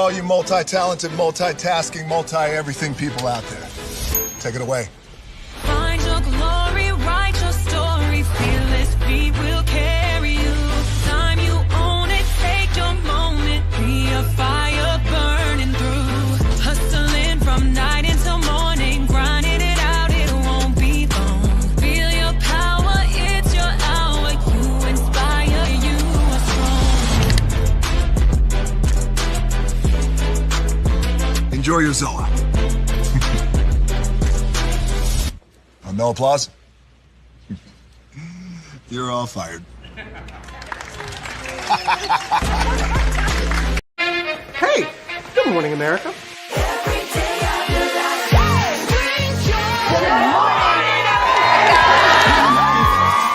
all you multi-talented, multitasking, multi-everything people out there. Take it away. Find your glory, write your story, fearless feet will carry you. Time you own it, take your moment, be a fire burning through. Hustling from night until morning, grinding it out, it won't be long. Feel your power, it's your hour, you inspire, you are strong. Enjoy your Zoa. No applause? You're all fired. Hey, good morning, America.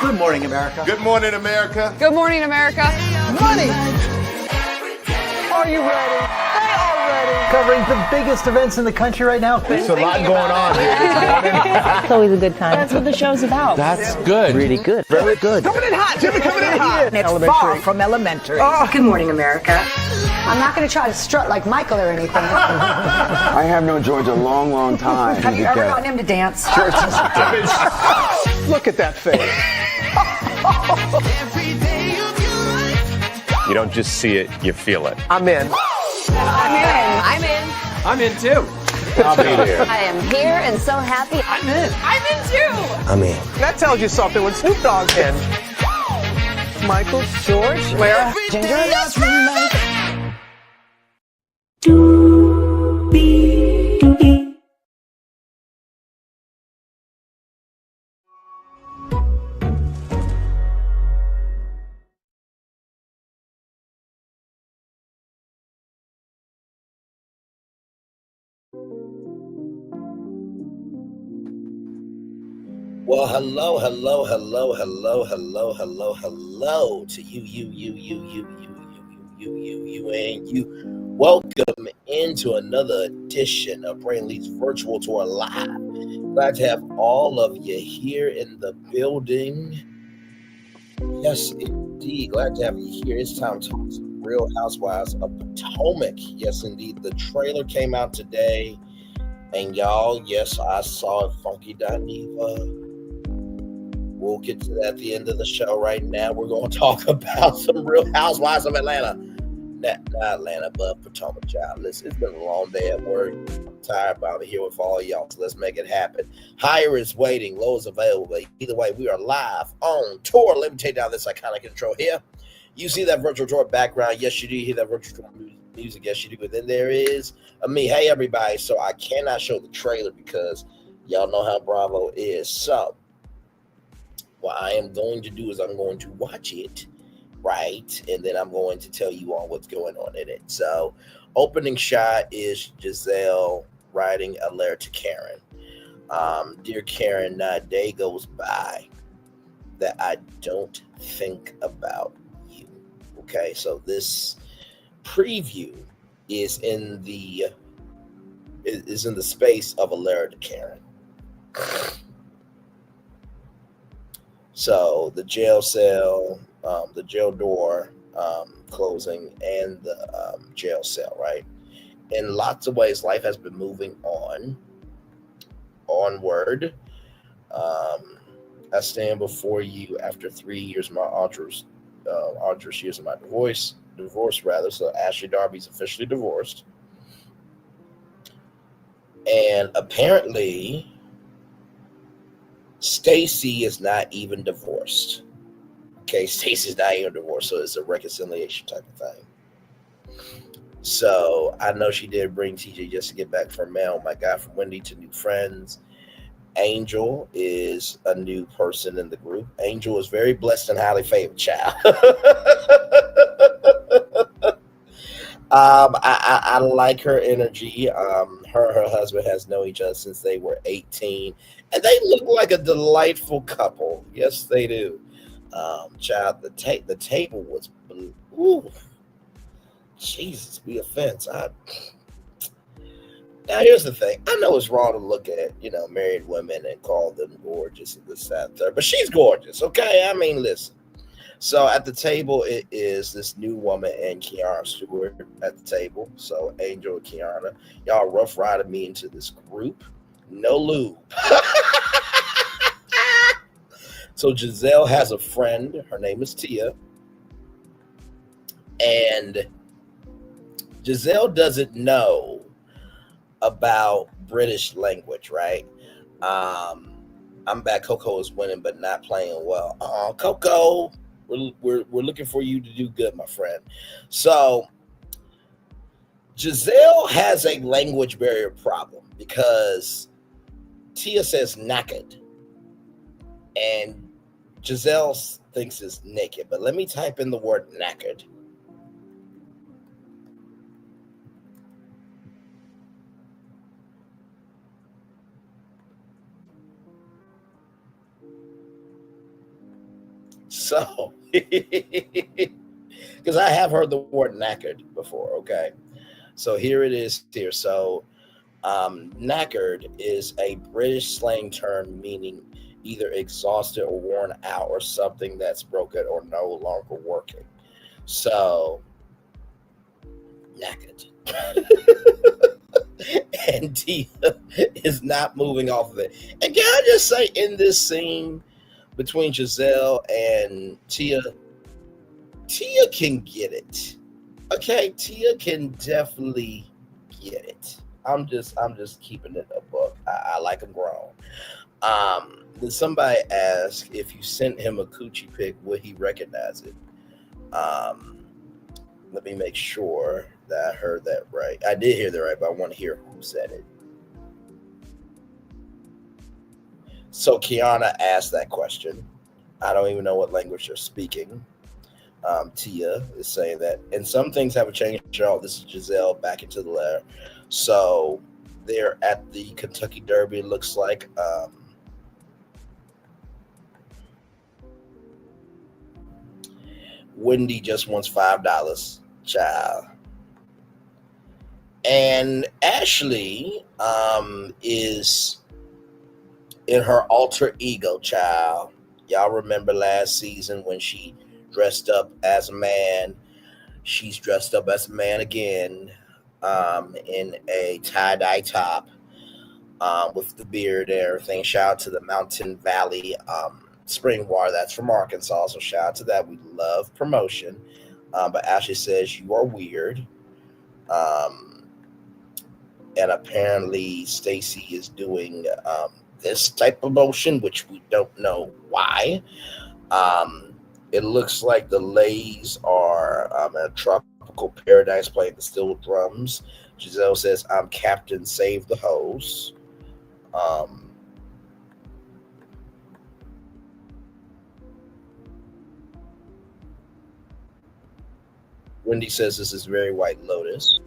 Good morning, America. Good morning, America. Good morning, America. Money! Are you ready? They are ready. Covering the biggest events in the country right now. There's a lot going on here this morning. It's always a good time. That's what the show's about. That's good. Really good. Very good. Coming in hot, Jimmy, coming in hot. It's far from elementary. Good morning, America. I'm not going to try to strut like Michael or anything. I have known George a long, long time. Have you ever gotten him to dance? Look at that face. You don't just see it, you feel it. I'm in. I'm in. I'm in. I'm in too. I'll be there. I am here and so happy. I'm in. I'm in too. I'm in. That tells you something when Snoop Dogg's in. Michael, George, Lara, Ginger. Well, hello to you, and you. Welcome into another edition of Braylon's Virtual Tour Live. Glad to have all of you here in the building. Yes, indeed. Glad to have you here. It's time to talk some Real Housewives of Potomac. Yes, indeed. The trailer came out today. And y'all, yes, I saw it. Funky.Diva. We'll get to that at the end of the show. Right now, we're going to talk about some Real Housewives of Atlanta. Not Atlanta, but Potomac, child. Listen, it's been a long day at work. I'm tired, but I'm here with all y'all, so let's make it happen. Higher is waiting, low is available. Either way, we are live on tour. Let me take down this iconic intro here. You see that virtual tour background? Yes, you do. You hear that virtual tour music? Yes, you do. But then there is me. Hey, everybody. So I cannot show the trailer because y'all know how Bravo is. So what I am going to do is I'm going to watch it, right? And then I'm going to tell you all what's going on in it. So opening shot is Giselle writing a letter to Karen. Dear Karen, not a day goes by that I don't think about you. Okay, so this preview is in the space of a letter to Karen. So the jail cell, the jail door closing, and the jail cell, right? In lots of ways, life has been moving onward. I stand before you after 3 years, my arduous years of my divorce. So Ashley Darby's officially divorced. And apparently Stacy is not even divorced. Okay, Stacy's not even divorced, so it's a reconciliation type of thing. So I know she did bring TJ just to get back from mail. My guy from Wendy to new friends. Angel is a new person in the group. Angel is very blessed and highly favored child. I like her energy. Her and her husband has known each other since they were 18, and they look like a delightful couple. Yes, they do. Child, the table was blue. Ooh, Jesus, be offense. Now here's the thing. I know it's wrong to look at married women and call them gorgeous and this, that, and third, but she's gorgeous. Okay, I mean, listen. So at the table, it is this new woman and Keiarna Stewart at the table. So Angel and Keiarna, y'all rough riding me into this group. No lube. So Giselle has a friend. Her name is Tia. And Giselle doesn't know about British language, right? I'm back. Coco is winning, but not playing well. Coco, we're looking for you to do good, my friend. So Giselle has a language barrier problem because Tia says knackered, and Giselle thinks it's naked. But let me type in the word knackered. So, because I have heard the word knackered before, okay? So here it is here. So knackered is a British slang term meaning either exhausted or worn out or something that's broken or no longer working. So, knackered. And Tia is not moving off of it. And can I just say, in this scene between Giselle and Tia can get it. Okay, Tia can definitely get it. I'm just keeping it a book. I like them grown. Then somebody asked if you sent him a coochie pic, would he recognize it? Let me make sure that I heard that right. I did hear that right, but I want to hear who said it. So Keiarna asked that question. I don't even know what language they're speaking. Tia is saying that. And some things haven't changed at all. This is Giselle back into the letter. So they're at the Kentucky Derby, it looks like. Wendy just wants $5, child. And Ashley is in her alter ego, child. Y'all remember last season when she dressed up as a man. She's dressed up as a man again in a tie-dye top with the beard and everything. Shout out to the Mountain Valley spring water. That's from Arkansas, so shout out to that. We love promotion. But Ashley says you are weird. And apparently Stacy is doing this type of motion, which we don't know why. It looks like the Lays are in a tropical paradise playing the steel drums. Giselle says, I'm Captain Save the Hose. Wendy says this is very White Lotus.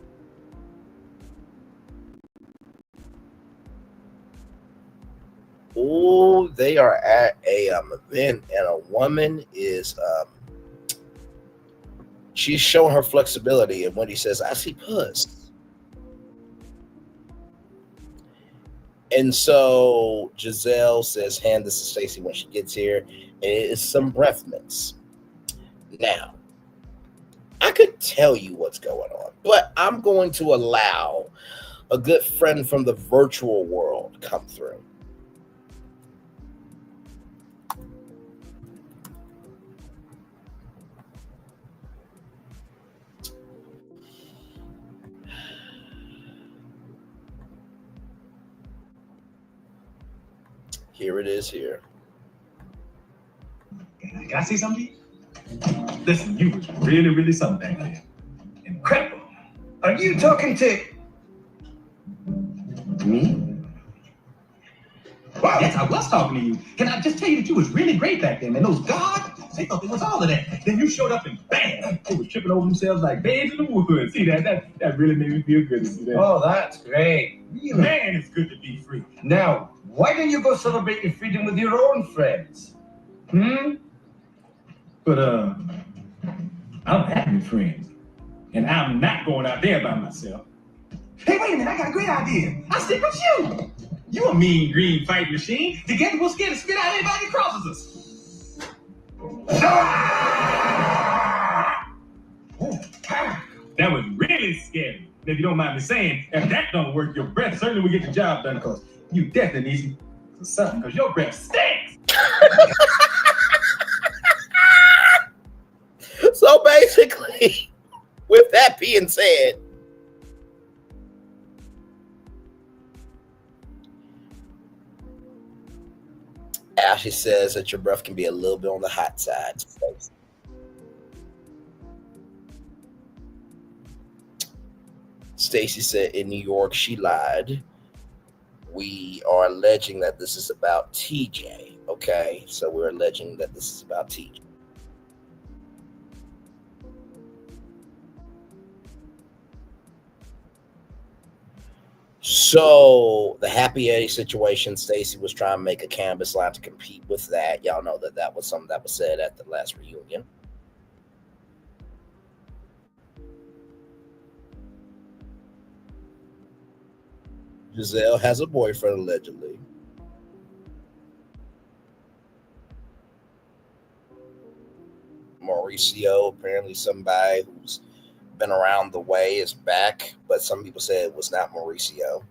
Oh, they are at a event, and a woman is she's showing her flexibility, and Wendy says, I see puss. And so Giselle says, hand this to Stacy when she gets here, and it is some breath mints. Now, I could tell you what's going on, but I'm going to allow a good friend from the virtual world come through. Here it is here. Can I say something? Listen, you was really, really something back there. Incredible. Are you talking to me? Well, yes, I was talking to you. Can I just tell you that you was really great back then, man? Those guards, they thought it was all of that. Then you showed up and bam, they were tripping over themselves like babes in the woods. See that really made me feel good to see that. Oh, that's great. Really? Man, it's good to be free. Now, why don't you go celebrate your freedom with your own friends? But I don't have any friends. And I'm not going out there by myself. Hey, wait a minute, I got a great idea. I'll stick with you. You a mean green fight machine. Together we'll scare the spit out of anybody that crosses us. That was really scary. If you don't mind me saying, if that don't work, your breath certainly will get the job done, because you definitely need something, because your breath stinks. So basically, with that being said, Ashley says that your breath can be a little bit on the hot side. Stacy said in New York she lied. We are alleging that this is about TJ. Okay, so we're alleging that this is about TJ. So the Happy Eddie situation, Stacy was trying to make a canvas line to compete with that. Y'all know that that was something that was said at the last reunion. Giselle has a boyfriend, allegedly. Mauricio, apparently somebody who's been around the way, is back, but some people said it was not Mauricio.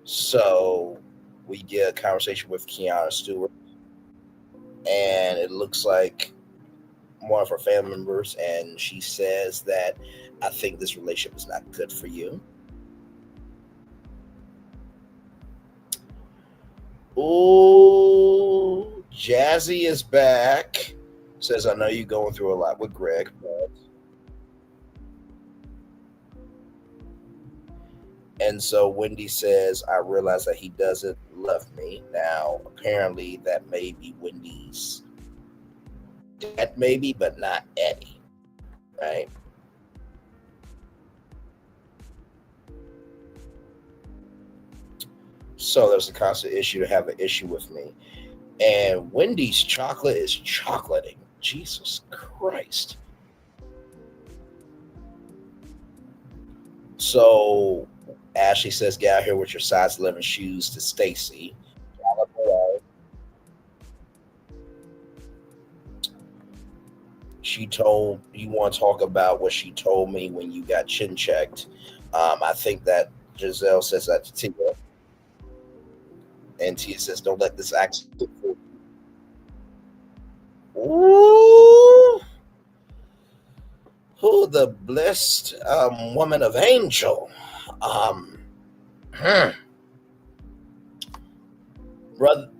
So we get a conversation with Keiarna Stewart, and it looks like one of her family members, and she says that I think this relationship is not good for you. Ooh, Jazzy is back. Says, I know you're going through a lot with Greg, but... And so Wendy says, I realize that he doesn't love me. Now, apparently that may be Wendy's dad, maybe, but not Eddie, right? So there's a constant issue to have an issue with me. And Wendy's chocolate is chocolating. Jesus Christ. So Ashley says, get out here with your size 11 shoes to Stacy. She told, you want to talk about what she told me when you got chin checked. I think that Giselle says that to Tia. And Tia says, don't let this accident fool you. Ooh. Who the blessed woman of Angel? Brother,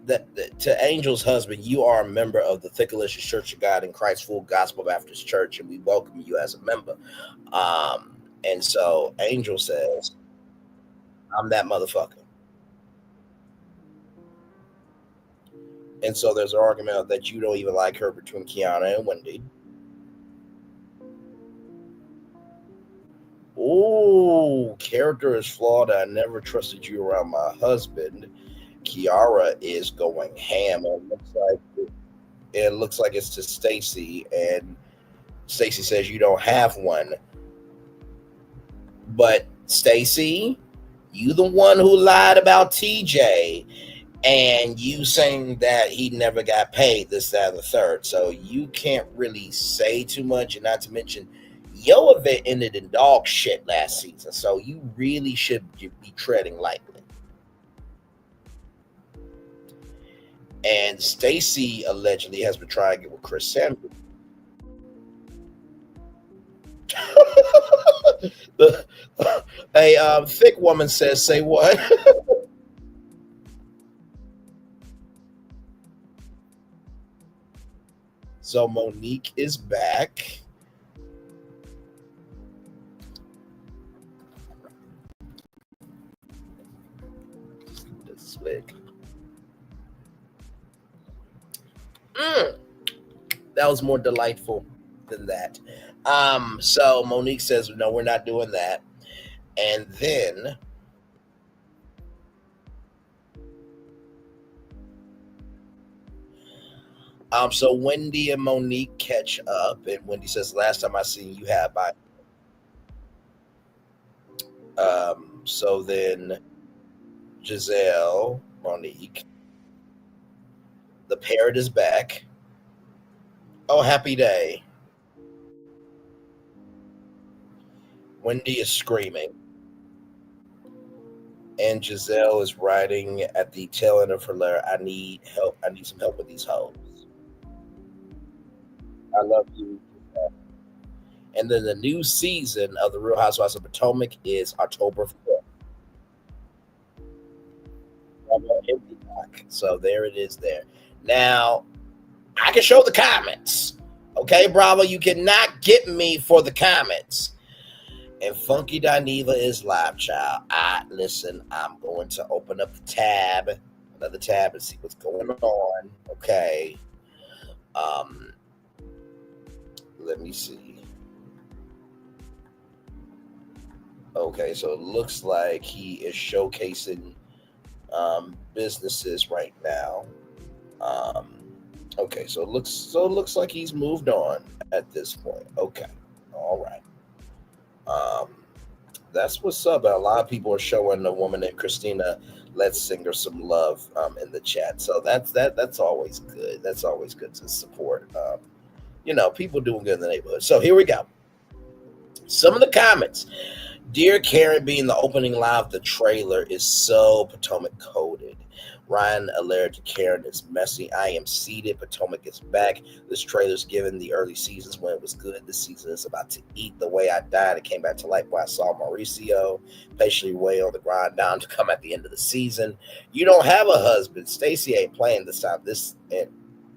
to Angel's husband, you are a member of the Thickalicious Church of God in Christ Full Gospel Baptist Church, and we welcome you as a member. And so Angel says, I'm that motherfucker. And so there's an argument that you don't even like her between Keiarna and Wendy. Oh, character is flawed. I never trusted you around my husband. Keiarna is going ham. It looks like it's to Stacy, and Stacy says you don't have one. But Stacy, you the one who lied about TJ, and you saying that he never got paid, this, that, and the third. So you can't really say too much, and not to mention your event ended in dog shit last season. So you really should be treading lightly. And Stacy allegedly has been trying to get with Chris Samuels. A thick woman says, say what? So Monique is back. This wig. That was more delightful than that. So Monique says, no, we're not doing that. And then so Wendy and Monique catch up, and Wendy says, last time I seen you had by so then Giselle, Monique, the parrot is back. Oh, happy day. Wendy is screaming. And Giselle is writing at the tail end of her letter, I need help. I need some help with these hoes. I love you. And then the new season of The Real Housewives of Potomac is October 5th. So there it is there. Now, I can show the comments. Okay, Bravo, you cannot get me for the comments. And Funky Dineva is live, child. Listen, I'm going to open up the tab, another tab, and see what's going on. Okay. Let me see. Okay, so it looks like he is showcasing businesses right now. Okay, so it looks like he's moved on at this point. Okay, all right. That's what's up. A lot of people are showing the woman named Christina Let's Sing Her Some Love in the chat. So that's always good. That's always good to support. People doing good in the neighborhood. So here we go. Some of the comments. Dear Karen, being the opening line of the trailer is so Potomac coded. Ryan alert to Karen is messy. I am seated. Potomac is back. This trailer's given the early seasons when it was good. This season is about to eat. The way I died, it came back to life when I saw Mauricio patiently way on the grind down to come at the end of the season. You don't have a husband. Stacy ain't playing this time.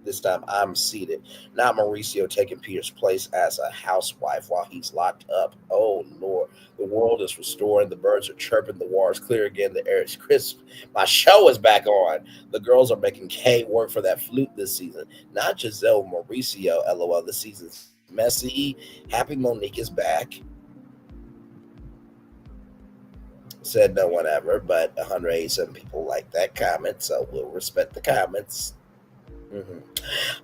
This time I'm seated. Not Mauricio taking Peter's place as a housewife while he's locked up. Oh, Lord. The world is restoring. The birds are chirping. The water is clear again. The air is crisp. My show is back on. The girls are making Kay work for that flute this season. Not Giselle, Mauricio. LOL. The season's messy. Happy Monique is back. Said no one ever, but 187 people like that comment, so we'll respect the comments. Mm-hmm.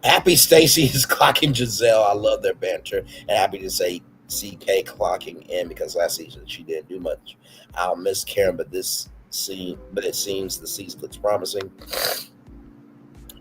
Happy Stacy is clocking Giselle. I love their banter, and happy to say CK clocking in because last season she didn't do much. I'll miss Karen, but it seems the season looks promising.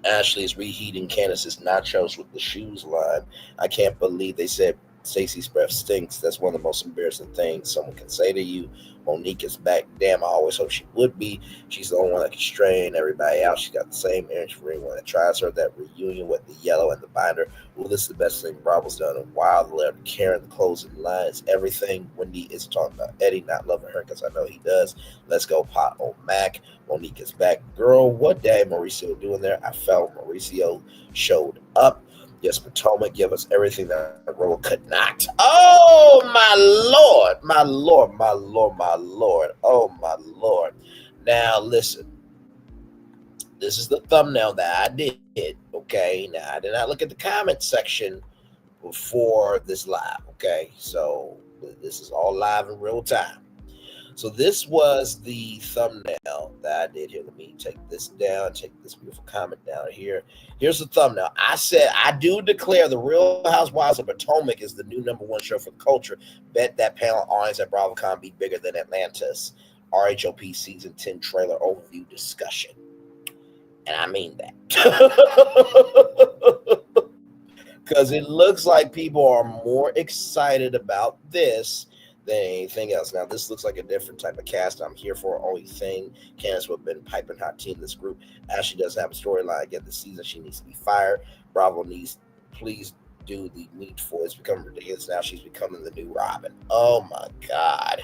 Ashley is reheating Candace's nachos with the shoes line. I can't believe they said Stacy's breath stinks. That's one of the most embarrassing things someone can say to you. Monique is back. Damn, I always hope she would be. She's the only one that can strain everybody out. She's got the same energy for anyone that tries her. That reunion with the yellow and the binder. Well, this is the best thing Bravo's done in a while. The letter to Karen, the closing lines, everything. Wendy is talking about Eddie not loving her because I know he does. Let's go pot on Mac. Monique is back. Girl, what day Mauricio doing there? I felt Mauricio showed up. Yes, Potomac, give us everything that a role could not. Oh, my Lord, my Lord, my Lord, my Lord. Oh, my Lord. Now, listen. This is the thumbnail that I did, okay? Now, I did not look at the comment section before this live, okay? So, this is all live in real time. So this was the thumbnail that I did here. Let me take this down, take this beautiful comment down here. Here's the thumbnail. I said, I do declare The Real Housewives of Potomac is the new #1 show for the culture. Bet that panel audience at BravoCon be bigger than Atlantis. RHOP Season 10 trailer overview discussion. And I mean that. Because it looks like people are more excited about this than anything else. Now, this looks like a different type of cast. I'm here for only thing. Candace would have been piping hot tea in this group. Ashley doesn't have a storyline again this season. She needs to be fired. Bravo needs, please do the needful. It's becoming ridiculous. Now she's becoming the new Robin. Oh my God.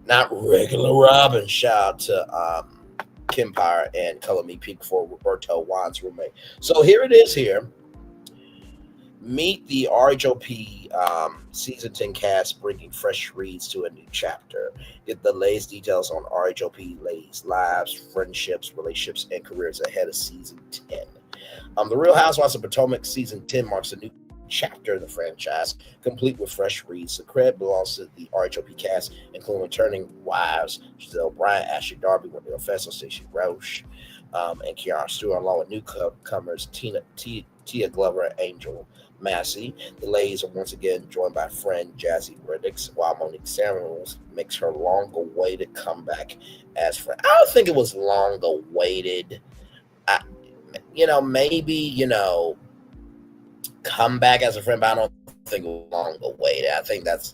Not regular Robin. Shout out to Kempire and Color Me Pink for Roberto Juan's roommate. So here it is here. Meet the RHOP Season 10 cast bringing fresh reads to a new chapter. Get the latest details on RHOP ladies' lives, friendships, relationships, and careers ahead of Season 10. The Real Housewives of Potomac Season 10 marks a new chapter in the franchise, complete with fresh reads. The credit belongs to the RHOP cast, including returning wives Giselle Bryant, Ashley Darby, Wendy Ofeso, Stacey Roche, and Keiarna Stewart, along with newcomers Tia Glover and Angel Massey. The ladies are once again joined by friend Jazzy Riddicks, while Monique Samuels makes her long-awaited comeback as friend. I don't think it was long-awaited. Maybe, come back as a friend, but I don't think along the way. I think that's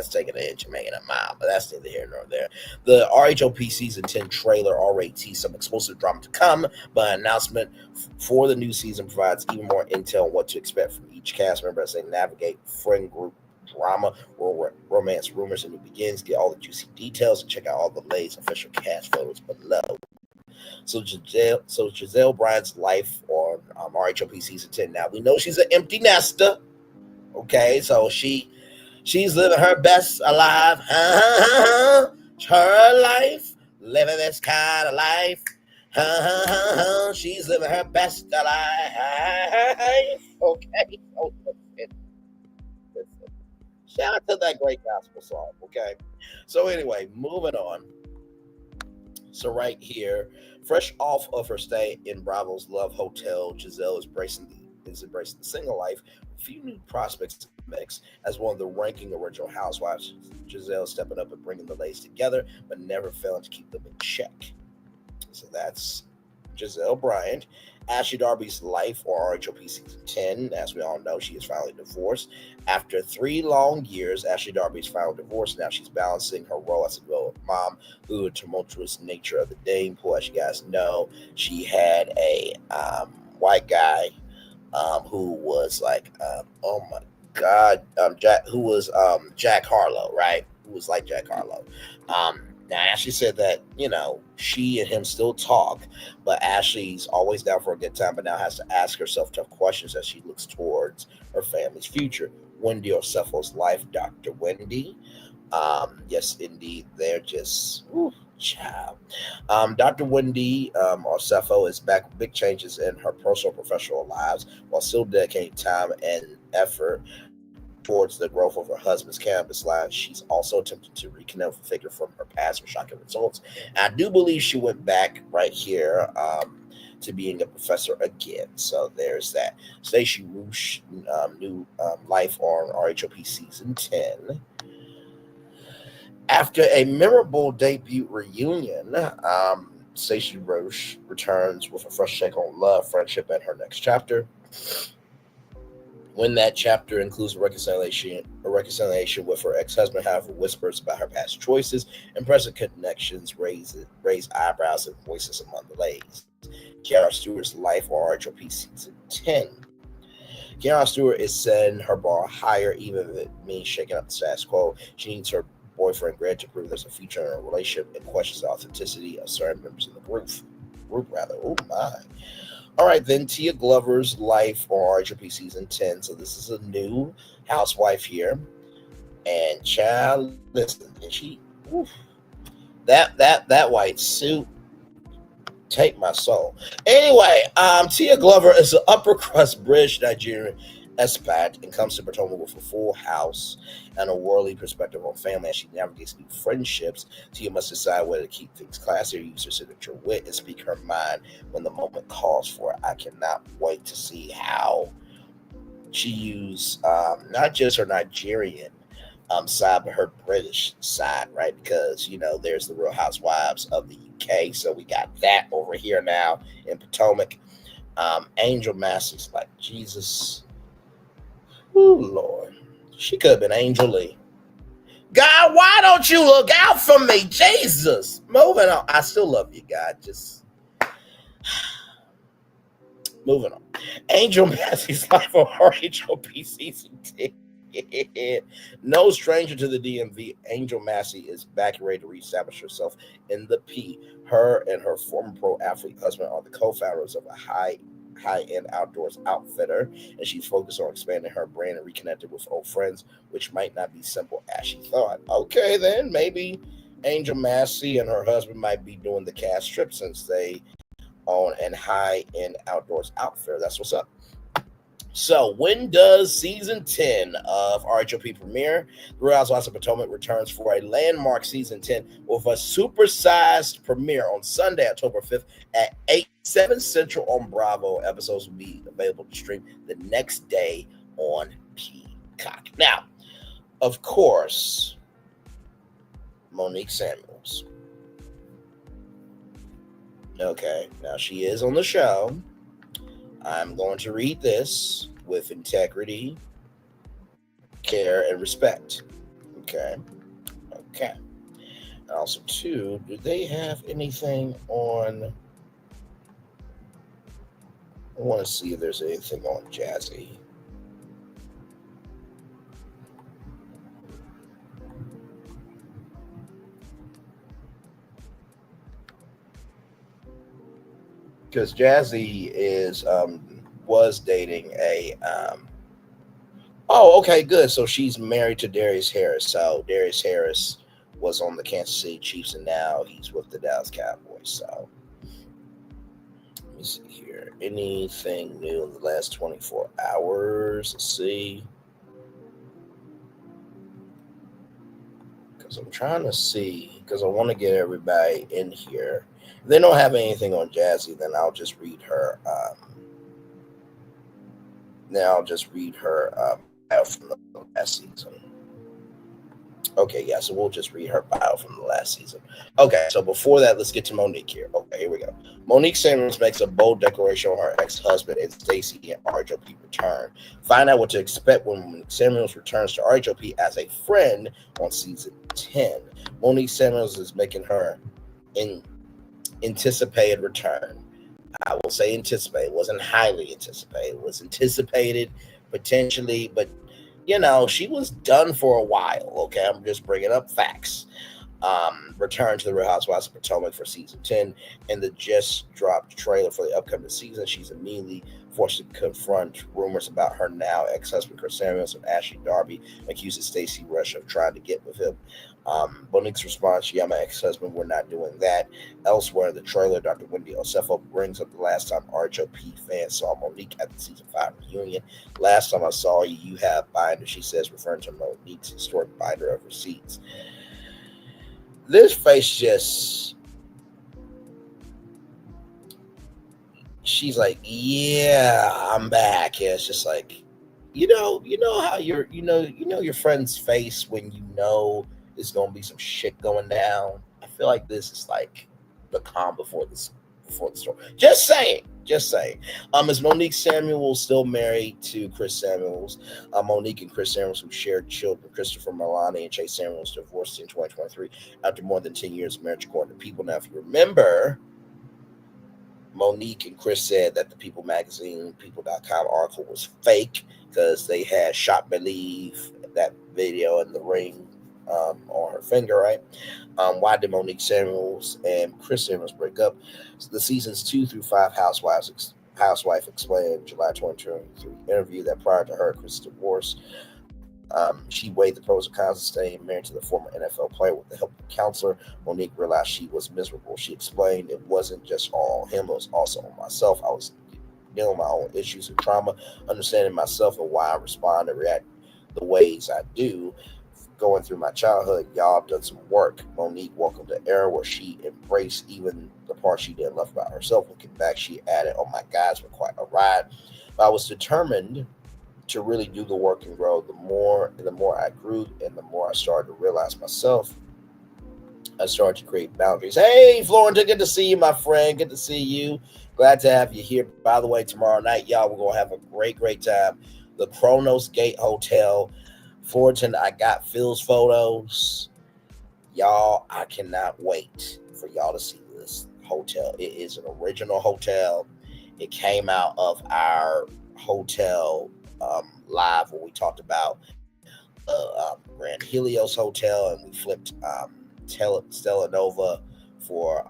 taking an inch and making a mile, but that's neither here nor there. The RHOP season 10 trailer already teased some explosive drama to come, but an announcement for the new season provides even more intel on what to expect from each cast member as they navigate friend group drama or romance rumors in the begins. Get all the juicy details and check out all the latest official cast photos below. So Giselle Bryant's life on RHOP season 10. Now we know she's an empty nester. Okay, so she's living her best alive. Her life, living this kind of life. She's living her best alive. Okay. Shout out to that great gospel song. Okay. So anyway, moving on. So right here, fresh off of her stay in Bravo's Love Hotel, Giselle is embracing the single life. A few new prospects to mix. As one of the ranking original housewives, Giselle stepping up and bringing the ladies together, but never failing to keep them in check. So that's Giselle Bryant. Ashley Darby's life, or RHOP season 10. As we all know, she is finally divorced. After 3 long years, Ashley Darby is finally divorced. Now she's balancing her role as a good mom, who the tumultuous nature of the dating pool. As you guys know, she had a white guy who was like, oh my God, Jack Harlow, right? Who was like Jack Harlow. Now, Ashley said that, she and him still talk, but Ashley's always down for a good time, but now has to ask herself tough questions as she looks towards her family's future. Wendy Orsefo's life, Dr. Wendy. Yes, indeed, they're just, child. Dr. Wendy Orsefo is back with big changes in her personal and professional lives while still dedicating time and effort towards the growth of her husband's campus life. She's also attempting to reconnect with a figure from her past with shocking results. And I do believe she went back right here to being a professor again. So there's that. Stacy Roosh, new life on RHOP season 10. After a memorable debut reunion, Stacy Roosh returns with a fresh take on love, friendship, and her next chapter. When that chapter includes a reconciliation with her ex-husband, however, whispers about her past choices and present connections raise eyebrows and voices among the ladies. Keiarna Stewart's life on RHOP season 10. Keiarna Stewart is setting her bar higher, even if it means shaking up the status quo. She needs her boyfriend Greg to prove there's a future in a relationship and questions the authenticity of certain members of the group. Oh my. All right, then Tia Glover's life on RHOP season 10. So this is a new housewife here. And child, listen, and she, that white suit, take my soul. Anyway, Tia Glover is an upper crust British Nigerian expat and comes to Potomac with a full house and a worldly perspective on family. As she navigates new friendships, Tia must decide whether to keep things classy or use her signature wit and speak her mind when the moment calls for it. I cannot wait to see how she used not just her Nigerian side, but her British side, right? Because, there's the Real Housewives of the UK. So we got that over here now in Potomac. Angel Massey's like, Jesus. Oh, Lord. She could have been Angel Lee. God, why don't you look out for me? Jesus. Moving on. I still love you, God. Just moving on. Angel Massey's life on RHOP season 10. No stranger to the DMV, Angel Massey is back and ready to reestablish herself in the P. Her and her former pro athlete husband are the co-founders of a high-end outdoors outfitter, and she's focused on expanding her brand and reconnecting with old friends, which might not be simple as she thought. Okay, then maybe Angel Massey and her husband might be doing the cast trip since they own a high-end outdoors outfitter. That's what's up. So, when does season 10 of RHOP premiere? The Real Housewives of Potomac returns for a landmark season 10 with a supersized premiere on Sunday, October 5th at 7 Central on Bravo. Episodes will be available to stream the next day on Peacock. Now, of course, Monique Samuels. Okay, now she is on the show. I'm going to read this with integrity care and respect. Okay. And also, too, do they have anything on? I want to see if there's anything on Jazzy. Because Jazzy was dating a okay, good. So she's married to Darius Harris. So Darius Harris was on the Kansas City Chiefs, and now he's with the Dallas Cowboys. So let me see here. Anything new in the last 24 hours? Let's see. Because I'm trying to see, because I want to get everybody in here. If they don't have anything on Jazzy, then I'll just read her. Bio from the last season. Okay, yeah, so we'll just read her bio from the last season. Okay, so before that, let's get to Monique here. Okay, here we go. Monique Samuels makes a bold declaration on her ex-husband and Stacy and RHOP return. Find out what to expect when Monique Samuels returns to RHOP as a friend on season 10. Monique Samuels is making her anticipated return. I will say anticipated. It wasn't highly anticipated. It was anticipated potentially, but she was done for a while. Okay, I'm just bringing up facts. Return to the Real Housewives of Potomac for season 10 and the just dropped trailer for the upcoming season. She's immediately forced to confront rumors about her now ex-husband Chris Samuels and Ashley Darby accuses Stacy Rush of trying to get with him. Monique's response, yeah, my ex-husband, we're not doing that. Elsewhere in the trailer, Dr. Wendy Osefo brings up the last time RHOP fans saw Monique at the season 5 reunion. Last time I saw you, you have binder, she says, referring to Monique's historic binder of receipts. This face just, she's like, yeah, I'm back. Yeah, it's just like, you know how your friend's face when you know there's gonna be some shit going down. I feel like this is like the calm before the storm. Just saying. Is Monique Samuels still married to Chris Samuels? Monique and Chris Samuels, who shared children, Christopher Milani and Chase Samuels, divorced in 2023 after more than 10 years of marriage, according to People. Now, if you remember, Monique and Chris said that the People magazine, People.com article was fake because they had shot Believe, that video in the ring on her finger, right? Why did Monique Samuels and Chris Samuels break up? So the seasons 2 through 5 Housewife explained in July 2023 interview that prior to her and Chris' divorce, she weighed the pros and cons of staying married to the former NFL player with the help of a counselor. Monique realized she was miserable. She explained it wasn't just all on him, it was also on myself. I was dealing with my own issues and trauma, understanding myself and why I respond and react the ways I do. Going through my childhood, y'all have done some work. Monique welcomed the era where she embraced even the part she didn't love about herself. Looking back, she added, oh my God, it's been quite a ride. But I was determined to really do the work and grow. The more I grew and the more I started to realize myself, I started to create boundaries. Hey, Florida, good to see you, my friend. Good to see you. Glad to have you here. By the way, tomorrow night, y'all, we're going to have a great time. The Kronos Gate Hotel, Fullerton. I got Phil's photos. Y'all, I cannot wait for y'all to see this hotel. It is an original hotel. It came out of our hotel live where we talked about Grand Helios Hotel, and we flipped Stella Nova for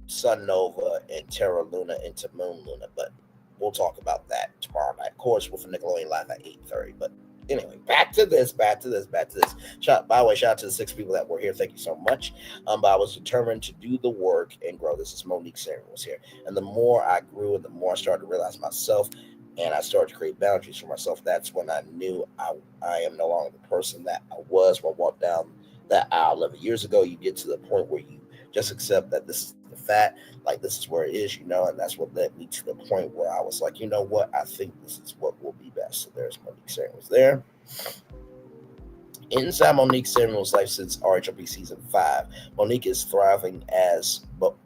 Sun Nova and Terra Luna into Moon Luna. But we'll talk about that tomorrow night. Of course, with Nickelodeon Live at 8:30. But anyway, back to this. By the way, shout out to the 6 people that were here. Thank you so much. But I was determined to do the work and grow. This is Monique Samuels here. And the more I grew and the more I started to realize myself, and I started to create boundaries for myself, that's when I knew I am no longer the person that I was when I walked down that aisle 11 years ago. You get to the point where you just accept that this is the fact, like this is where it is, and that's what led me to the point where I was like, you know what, I think this is what will be best. So there's Monique Samuels there. Inside Monique Samuels' life since RHOP season 5, Monique is thriving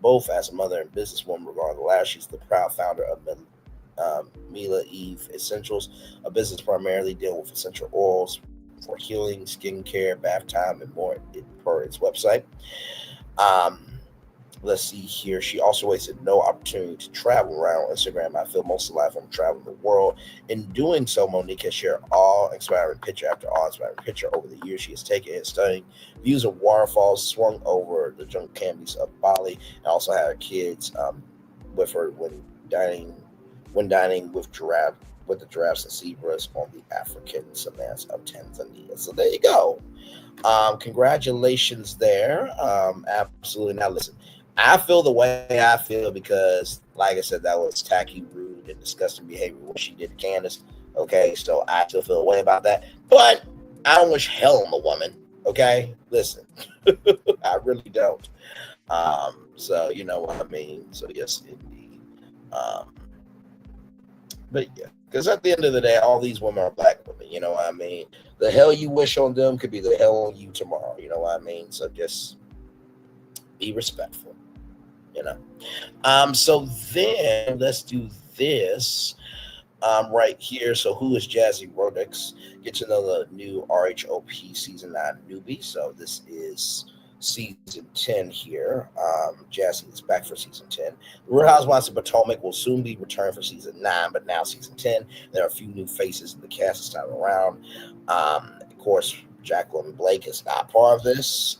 both as a mother and businesswoman. Regarding the last, she's the proud founder of Mila Eve Essentials, a business primarily dealing with essential oils, for healing, skincare, bath time, and more per its website. Let's see here. She also wasted no opportunity to travel around Instagram. I feel most of life I'm traveling the world. In doing so, Monique has shared all inspiring picture after all inspiring picture over the years she has taken and studying views of waterfalls swung over the jungle canyons of Bali, and also had her kids with her when dining with the giraffes and zebras on the African savannas of Tanzania. So there you go. Congratulations there. Absolutely. Now listen, I feel the way I feel because, like I said, that was tacky, rude, and disgusting behavior what she did to Candace. Okay, so I still feel a way about that. But I don't wish hell on the woman. Okay, listen, I really don't. So you know what I mean. So yes, indeed. But yeah, because at the end of the day, all these women are black women. You know what I mean. The hell you wish on them could be the hell on you tomorrow. You know what I mean. So just be respectful. You know. So then let's do this right here. So who is Jazzy Rodix? Get to know the new RHOP season 9 newbie. So this is season 10 here. Jazzy is back for season 10. The Real Housewives of Potomac will soon be returned for season 9, but now season 10. There are a few new faces in the cast this time around. Of course, Jacqueline Blake is not part of this.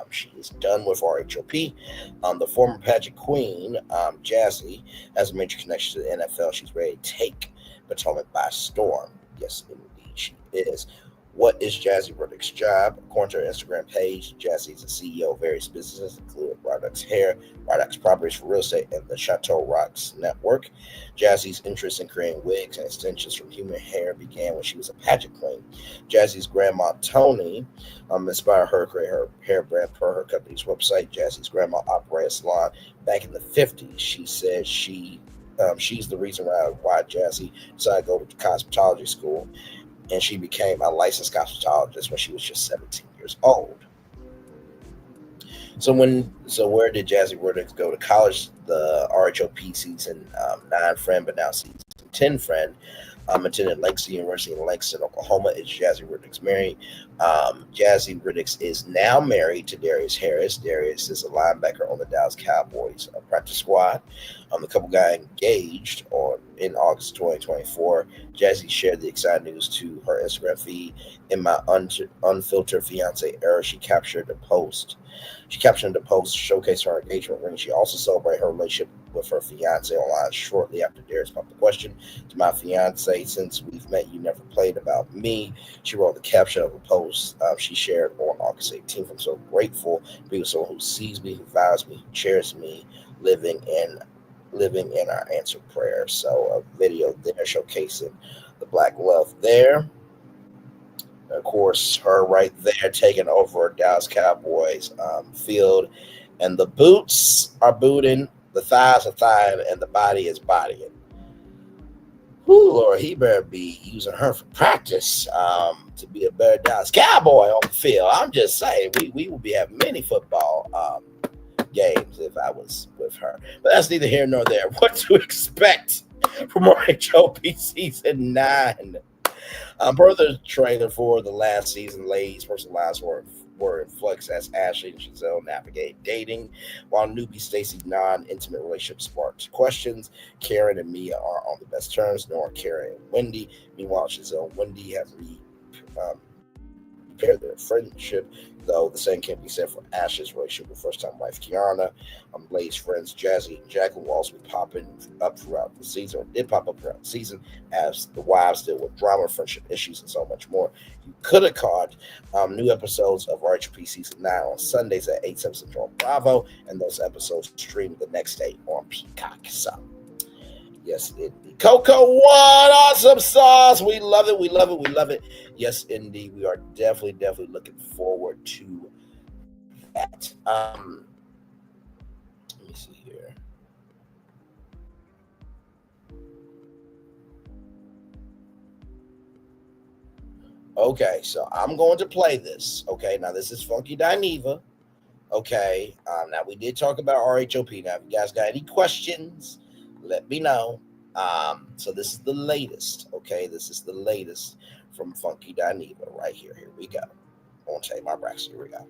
She is done with RHOP. The former pageant queen, Jazzy, has a major connection to the NFL. She's ready to take Potomac by storm. Yes, indeed, she is. What is Jazzy Rodix's job? According to her Instagram page, Jazzy is the CEO of various businesses, including Rodix Hair, Rodix Properties for Real Estate, and the Chateau Rocks Network. Jazzy's interest in creating wigs and extensions from human hair began when she was a pageant queen. Jazzy's grandma, Tony, inspired her to create her hair brand per her company's website. Jazzy's grandma operated a salon back in the 50s. She said she's the reason why Jazzy decided to go to cosmetology school, and she became a licensed cosmetologist when she was just 17 years old. So where did Jazzy Rodix go to college? The RHOP season 9 friend, but now season 10 friend, attended Langston University in Langston, Oklahoma. Is Jazzy Rodix married? Jazzy Rodix is now married to Darius Harris. Darius is a linebacker on the Dallas Cowboys practice squad. The couple got engaged in August 2024. Jazzy shared the exciting news to her Instagram feed. In my unfiltered fiance era, she captured the post showcasing her engagement ring. She also celebrated her relationship with her fiance online shortly after Darius popped the question. To my fiance, since we've met, you never played about me. She wrote the caption of a post she shared on August 18th. I'm so grateful to be with someone who sees me, who values me, who cherishes me, living in our answered prayers. So a video there showcasing the black love there. Of course, her right there taking over Dallas Cowboys field, and the boots are booting, the thighs are thigh, and the body is bodying. Ooh, Lord, he better be using her for practice to be a better Dallas Cowboy on the field. I'm just saying, we will be having many football games if I was with her. But that's neither here nor there. What to expect from RHOP season 9? Per the trailer for the last season, ladies' personal lives were in flux as Ashley and Giselle navigate dating, while newbie Stacy's non-intimate relationship sparks questions. Karen and Mia are on the best terms, nor Karen and Wendy. Meanwhile, Giselle and Wendy have repaired their friendship, though the same can't be said for Ashley's relationship with first-time wife Keiarna. Ladies' friends Jazzy and Jacqueline will also be popping up throughout the season, or did pop up throughout the season, as the wives deal with drama, friendship issues, and so much more. You could have caught new episodes of RHP season 9 on Sundays at 8, 7 Central on Bravo, and those episodes streamed the next day on Peacock. So, yes, indeed. Coco, what awesome sauce! We love it, we love it, we love it. Yes, indeed. We are definitely looking forward to that. Let me see here. Okay, so I'm going to play this. Okay, now this is Funky Dineva. Okay, now we did talk about RHOP. Now, if you guys got any questions, let me know. So this is the latest. Okay, this is the latest from Funky Dineva right here. Here we go. I want to tell you my Braxton. Here we go.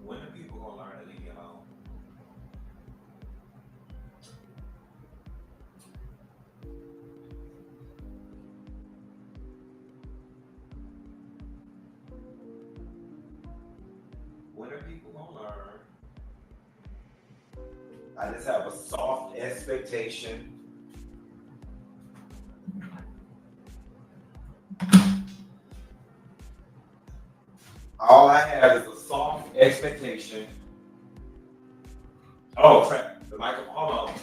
When are people gonna learn to leave you alone? When are people gonna learn? I just have a soft expectation. All I have is a soft expectation. Oh, crap. The microphone. Hold on.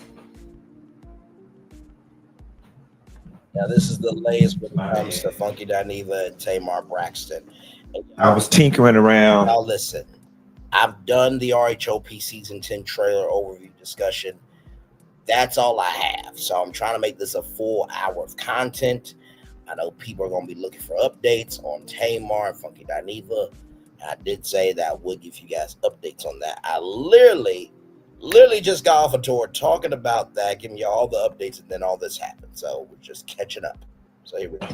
Now, this is the latest when it comes to Funky Dineva and Tamar Braxton. I was tinkering around. Now, listen. I've done the RHOP Season 10 trailer overview discussion. That's all I have. So I'm trying to make this a full hour of content. I know people are going to be looking for updates on Tamar and Funky Dineva. I did say that I would give you guys updates on that. I literally just got off a tour talking about that, giving you all the updates, and then all this happened. So we're just catching up. So here we go.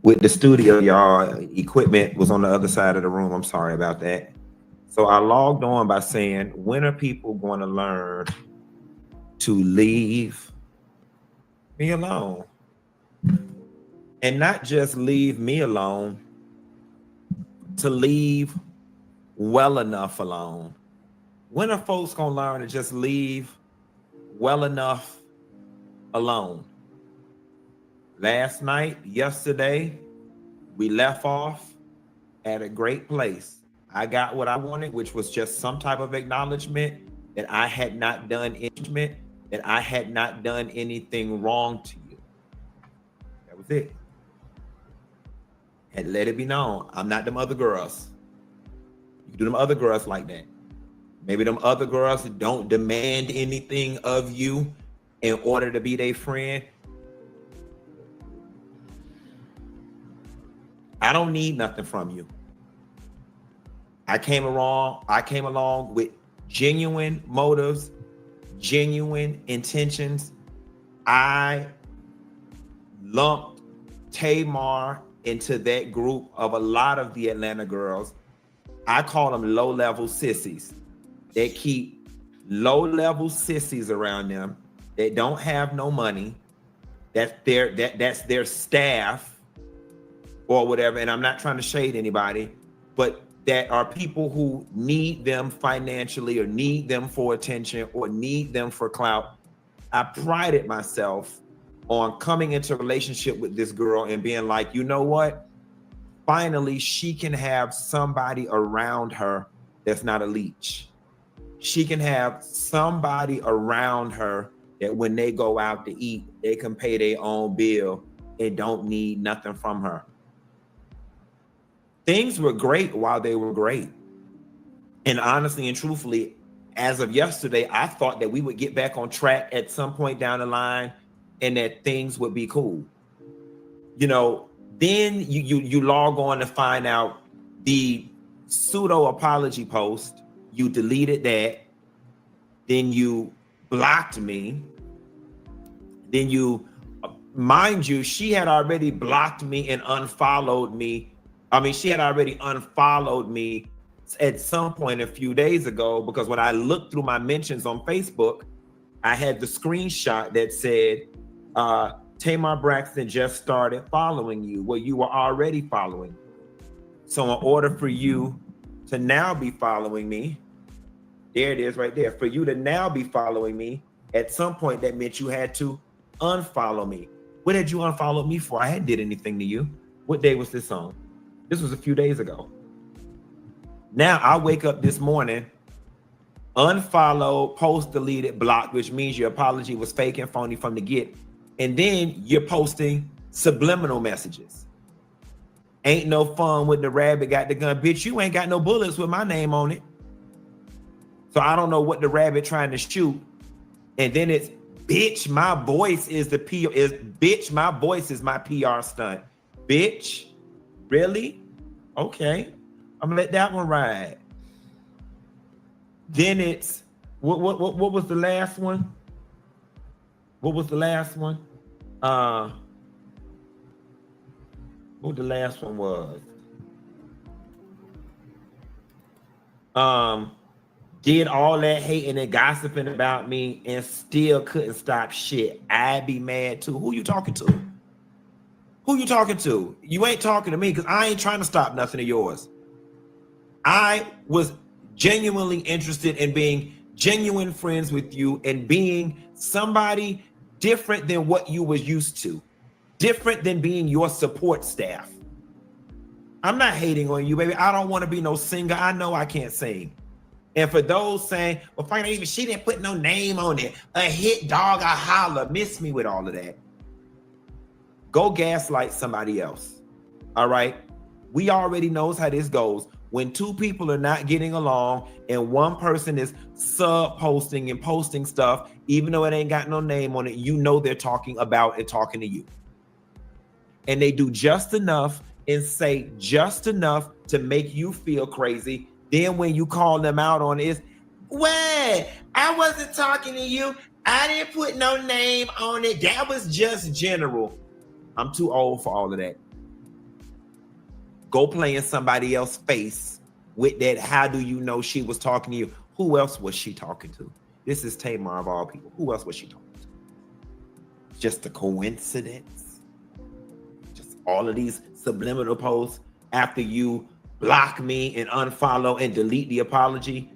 With the studio, y'all, equipment was on the other side of the room. I'm sorry about that. So I logged on by saying, when are people going to learn to leave me alone? And not just leave me alone, to leave well enough alone. When are folks going to learn to just leave well enough alone? Last night, yesterday, we left off at a great place. I got what I wanted, which was just some type of acknowledgement that I had not done anything wrong to you. That was it. And let it be known, I'm not them other girls. You do them other girls like that. Maybe them other girls don't demand anything of you in order to be their friend. I don't need nothing from you. I came along with genuine motives, genuine intentions. I lumped Tamar into that group of a lot of the Atlanta girls. I call them low-level sissies. They keep low-level sissies around them that don't have no money. That's their staff or whatever. And I'm not trying to shade anybody, but that are people who need them financially or need them for attention or need them for clout. I prided myself on coming into a relationship with this girl and being like, you know what? Finally, she can have somebody around her that's not a leech. She can have somebody around her that when they go out to eat, they can pay their own bill and don't need nothing from her. Things were great while they were great. And honestly and truthfully, as of yesterday, I thought that we would get back on track at some point down the line and that things would be cool. You know, then you log on to find out the pseudo apology post. You deleted that. Then you blocked me. Then you, mind you, she had already blocked me and unfollowed me. I mean, she had already unfollowed me at some point a few days ago, because when I looked through my mentions on Facebook, I had the screenshot that said, Tamar Braxton just started following you. Well, you were already following. So in order for you to now be following me, there it is right there. For you to now be following me, at some point that meant you had to unfollow me. What did you unfollow me for? I hadn't did anything to you. What day was this on? This was a few days ago. Now I wake up this morning, unfollow, post deleted, blocked, which means your apology was fake and phony from the get. And then you're posting subliminal messages. Ain't no fun with the rabbit got the gun. Bitch, you ain't got no bullets with my name on it. So I don't know what the rabbit trying to shoot. And then it's, bitch, my voice is the PR, bitch, my voice is my PR stunt. Bitch, really? Okay, I'm gonna let that one ride. Then it's what was the last one? What was the last one? What the last one was? Did all that hating and gossiping about me and still couldn't stop shit. I'd be mad too. Who you talking to? Who you talking to? You ain't talking to me because I ain't trying to stop nothing of yours. I was genuinely interested in being genuine friends with you and being somebody different than what you was used to, different than being your support staff. I'm not hating on you, baby. I don't want to be no singer. I know I can't sing. And for those saying, well, fine, even she didn't put no name on it. A hit dog, a holler. Miss me with all of that. Go gaslight somebody else. All right. We already knows how this goes. When two people are not getting along and one person is sub-posting and posting stuff, even though it ain't got no name on it, you know they're talking about and talking to you. And they do just enough and say just enough to make you feel crazy. Then when you call them out on it, what? I wasn't talking to you. I didn't put no name on it. That was just general. I'm too old for all of that. Go play in somebody else's face with that. How do you know she was talking to you? Who else was she talking to? This is Tamar of all people. Who else was she talking to? Just a coincidence? Just all of these subliminal posts after you block me and unfollow and delete the apology.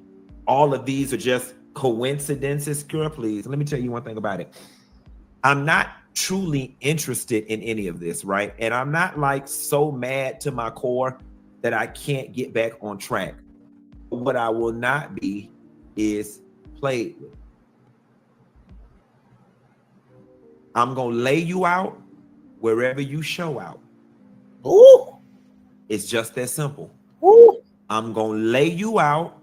All of these are just coincidences. Girl, please, let me tell you one thing about it. I'm not truly interested in any of this, right? And I'm not like so mad to my core that I can't get back on track. What I will not be is played with. I'm gonna lay you out wherever you show out. Ooh. It's just that simple. Ooh. I'm gonna lay you out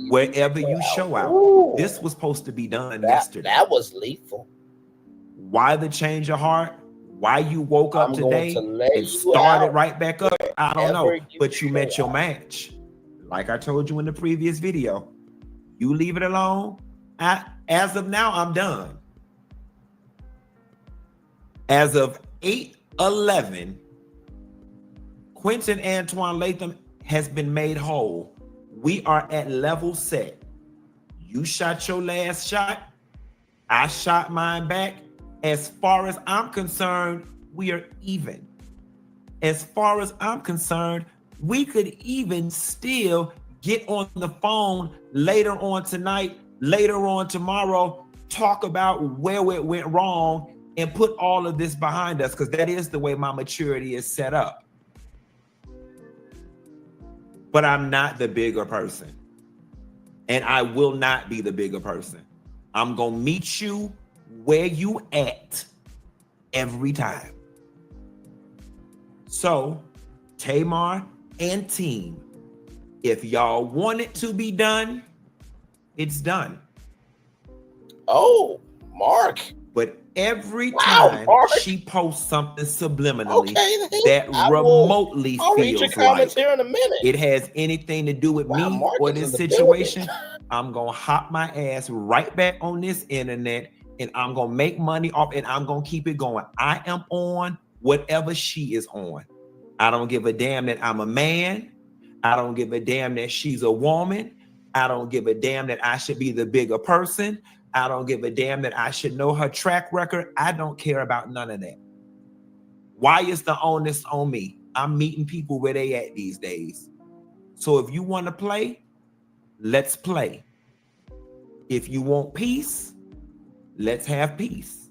wherever you show out. Ooh. This was supposed to be done yesterday. That was lethal. Why the change of heart? Why you woke up today and started right back up? I don't know. But you met your match. Like I told you in the previous video, you leave it alone. As of now, I'm done. As of 8/11, Quentin Antoine Latham has been made whole. We are at level set. You shot your last shot. I shot mine back. As far as I'm concerned, we are even. As far as I'm concerned, we could even still get on the phone later on tonight, later on tomorrow, talk about where it went wrong and put all of this behind us, because that is the way my maturity is set up. But I'm not the bigger person. And I will not be the bigger person. I'm going to meet you where you at every time. So, Tamar and team, if y'all want it to be done, it's done. Oh, Mark. But every time she posts something subliminally that remotely feels like here in a minute. It has anything to do with me or this situation, I'm going to hop my ass right back on this internet and I'm going to make money off and I'm going to keep it going. I am on whatever she is on. I don't give a damn that I'm a man. I don't give a damn that she's a woman. I don't give a damn that I should be the bigger person. I don't give a damn that I should know her track record. I don't care about none of that. Why is the onus on me? I'm meeting people where they at these days. So if you want to play, let's play. If you want peace, let's have peace.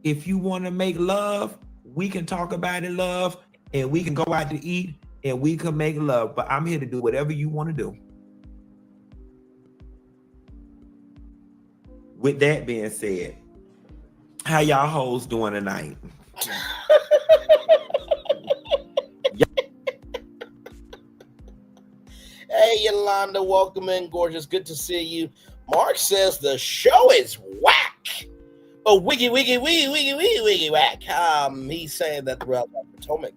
If you want to make love, we can talk about it, love, and we can go out to eat and we can make love. But I'm here to do whatever you want to do. With that being said, how y'all hoes doing tonight? Hey, Yolanda, welcome in, gorgeous. Good to see you. Mark says the show is whack. Oh, wiggy, wiggy, wiggy, wiggy, wiggy, wiggy, whack. He's saying that the Housewives of Potomac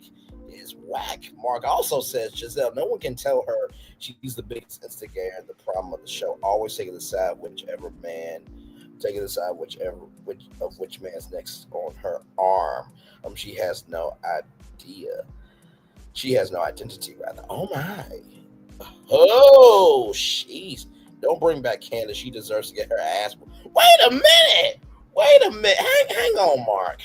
is whack. Mark also says, Giselle, no one can tell her she's the biggest instigator and the problem of the show. Always taking the side which man's next on her arm. She has no idea. She has no identity, rather. Oh my. Oh, jeez. Don't bring back Candace. She deserves to get her ass. Wait a minute. Hang on, Mark.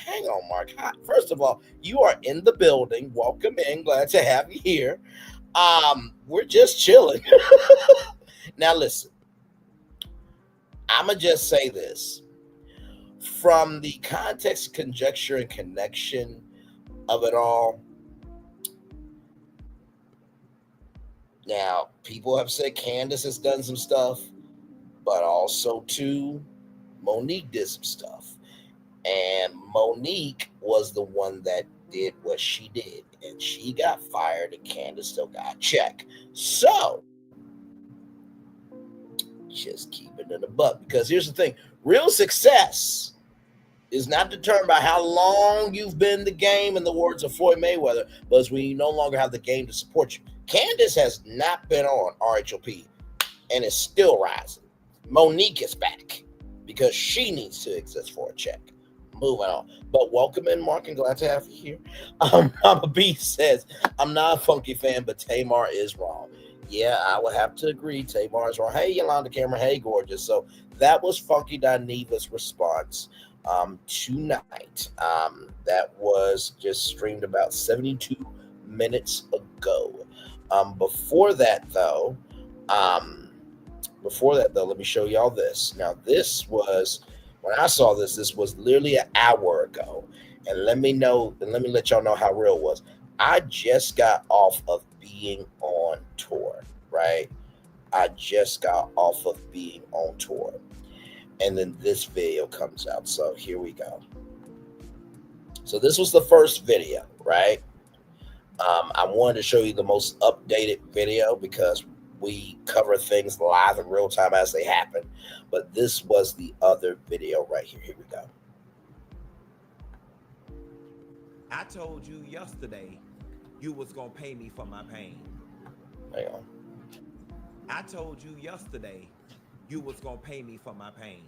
Hi. First of all, you are in the building. Welcome in. Glad to have you here. We're just chilling. Now listen. I'ma just say this. From the context, conjecture, and connection of it all. Now, people have said Candace has done some stuff, but also too, Monique did some stuff. And Monique was the one that did what she did. And she got fired and Candace still got a check. So, just keep it in the butt. Because here's the thing. Real success is not determined by how long you've been in the game, in the words of Floyd Mayweather, but it's when you no longer have the game to support you. Candace has not been on RHOP and is still rising. Monique is back because she needs to exist for a check. Moving on. But welcome in, Mark, and glad to have you here. Mama B says, I'm not a funky fan, but Tamar is wrong. Yeah, I would have to agree. Tamar is wrong. Hey, Yolanda Cameron. Hey, gorgeous. So that was Funky Dineva's response tonight. That was just streamed about 72 minutes ago. Before that though, let me show y'all this. Now, this was, when I saw this was literally an hour ago. And let me let y'all know how real it was. I just got off of being on tour, right? And then this video comes out. So here we go. So this was the first video, right? I wanted to show you the most updated video because we cover things live in real time as they happen. But this was the other video right here. Here we go. I told you yesterday you was going to pay me for my pain. Hang on. I told you yesterday you was going to pay me for my pain.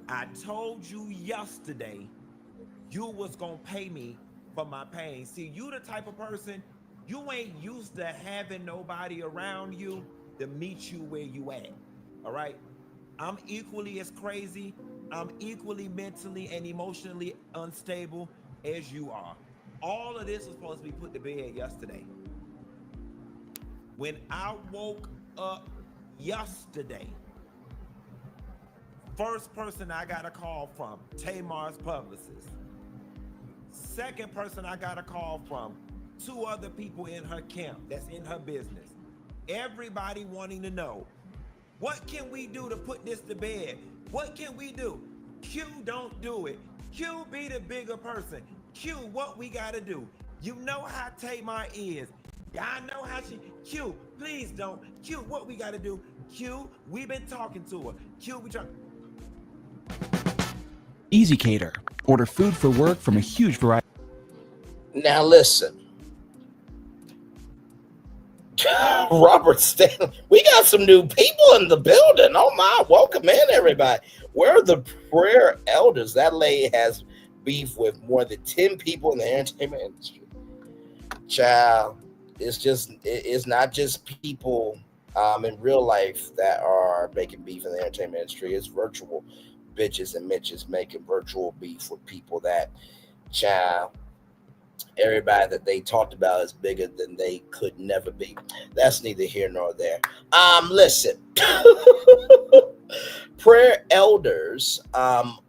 I told you yesterday you was going to pay me for my pain. See, you the type of person, you ain't used to having nobody around you to meet you where you at. All right? I'm equally as crazy. I'm equally mentally and emotionally unstable as you are. All of this was supposed to be put to bed yesterday. When I woke up yesterday, first person I got a call from, Tamar's publicist. Second person I got a call from, 2 other people in her camp that's in her business. Everybody wanting to know, what can we do to put this to bed? What can we do? Q, don't do it. Q, be the bigger person. Q, what we gotta do? You know how Tamar is. Y'all know how she, Q, please don't. Q, what we gotta do? Q, we've been talking to her. Q, we try. Easy Cater. Order food for work from a huge variety. Now listen. Robert Stanley. We got some new people in the building. Oh my, welcome in everybody. Where are the prayer elders? That lady has beef with more than 10 people in the entertainment industry. Child, it's not just people in real life that are making beef in the entertainment industry. It's virtual bitches and Mitches making virtual beef with people that, child, everybody that they talked about is bigger than they could never be. That's neither here nor there. Listen, prayer elders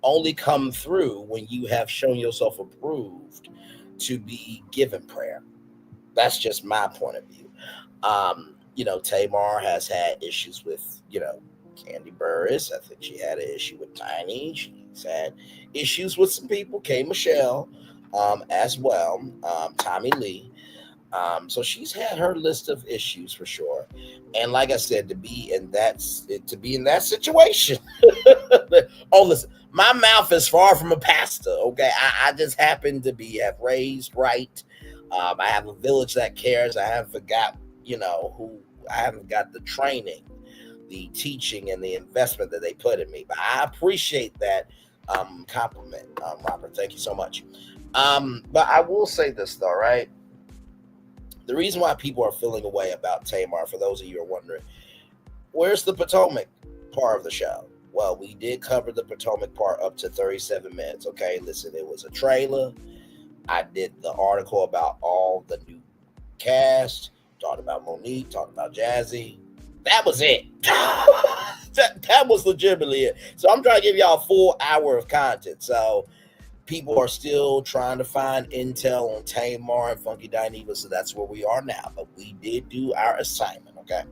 only come through when you have shown yourself approved to be given prayer. That's just my point of view. Tamar has had issues with, Candy Burris. I think she had an issue with Tiny. She's had issues with some people, K. Michelle, as well, Tommy Lee. So she's had her list of issues for sure. And like I said, to be in that situation. Oh, listen, my mouth is far from a pastor. Okay, I just happen to have raised right. I have a village that cares. I haven't got, I haven't got the training, the teaching, and the investment that they put in me. But I appreciate that compliment, Robert. Thank you so much. But I will say this though, right? The reason why people are feeling away about Tamar, for those of you who are wondering, where's the Potomac part of the show? Well, we did cover the Potomac part up to 37 minutes. Okay, listen, it was a trailer. I did the article about all the new cast, talked about Monique, talked about Jazzy. That was it. that was legitimately it. So I'm trying to give y'all a full hour of content. So people are still trying to find intel on Tamar and Funky Dineva, so that's where we are now. But we did do our assignment, okay?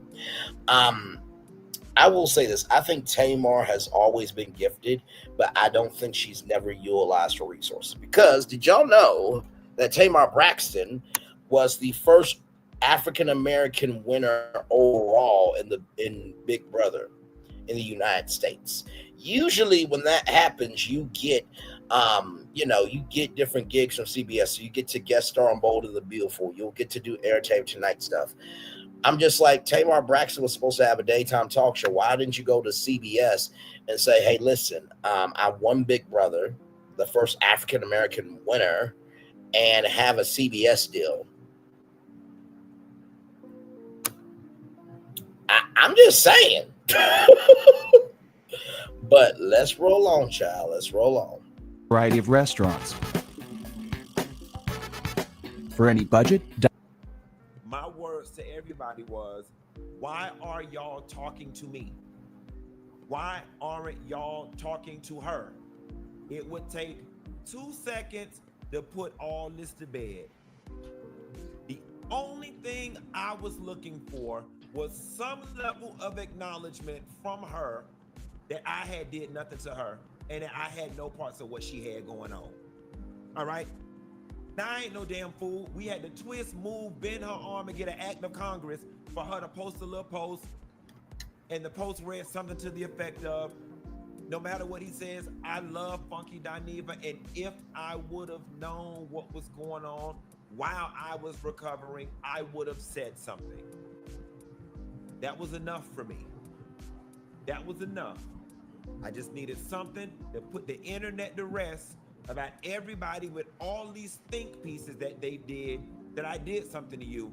I will say this. I think Tamar has always been gifted, but I don't think she's never utilized her resources. Because did y'all know that Tamar Braxton was the first African-American winner overall in Big Brother in the United States? Usually when that happens, you get you get different gigs from CBS. So you get to guest star on Bold and the Beautiful. You'll get to do Airtime Tonight stuff. I'm just like, Tamar Braxton was supposed to have a daytime talk show. Why didn't you go to CBS and say, hey, listen, I won Big Brother, the first African-American winner, and have a CBS deal? I'm just saying. But let's roll on, child. Let's roll on. Variety of restaurants. For any budget. My words to everybody was, why are y'all talking to me? Why aren't y'all talking to her? It would take 2 seconds to put all this to bed. The only thing I was looking for was some level of acknowledgement from her that I had did nothing to her and that I had no parts of what she had going on. All right? Now, I ain't no damn fool. We had to twist, move, bend her arm and get an act of Congress for her to post a little post. And the post read something to the effect of, no matter what he says, I love Funky Dineva. And if I would have known what was going on while I was recovering, I would have said something. That was enough for me. That was enough. I just needed something to put the internet to rest about everybody with all these think pieces that they did, that I did something to you.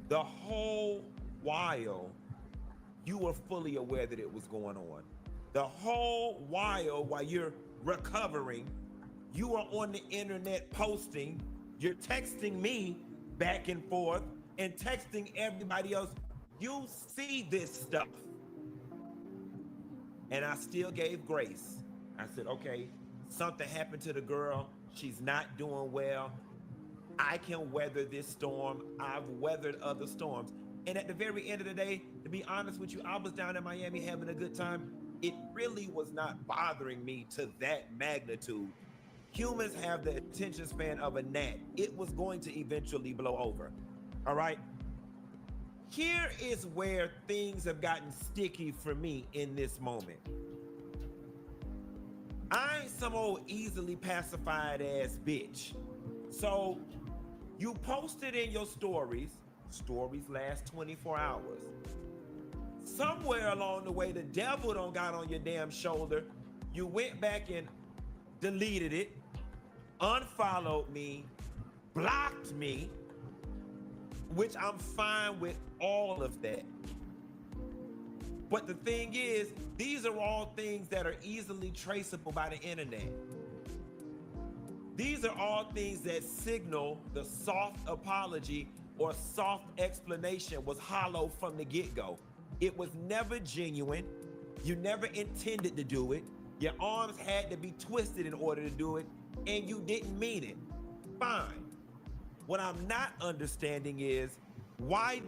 The whole while, you were fully aware that it was going on. The whole while you're recovering, you are on the internet posting, you're texting me back and forth and texting everybody else. You see this stuff. And I still gave grace. I said, okay, something happened to the girl. She's not doing well. I can weather this storm. I've weathered other storms. And at the very end of the day, to be honest with you, I was down in Miami having a good time. It really was not bothering me to that magnitude. Humans have the attention span of a gnat. It was going to eventually blow over. All right? Here is where things have gotten sticky for me in this moment. I ain't some old easily pacified ass bitch. So you posted in your stories last 24 hours. Somewhere along the way, the devil done got on your damn shoulder. You went back and deleted it, unfollowed me, blocked me, which I'm fine with all of that. But the thing is, these are all things that are easily traceable by the internet. These are all things that signal the soft apology or soft explanation was hollow from the get-go. It was never genuine. You never intended to do it. Your arms had to be twisted in order to do it, and you didn't mean it. Fine. What I'm not understanding is, why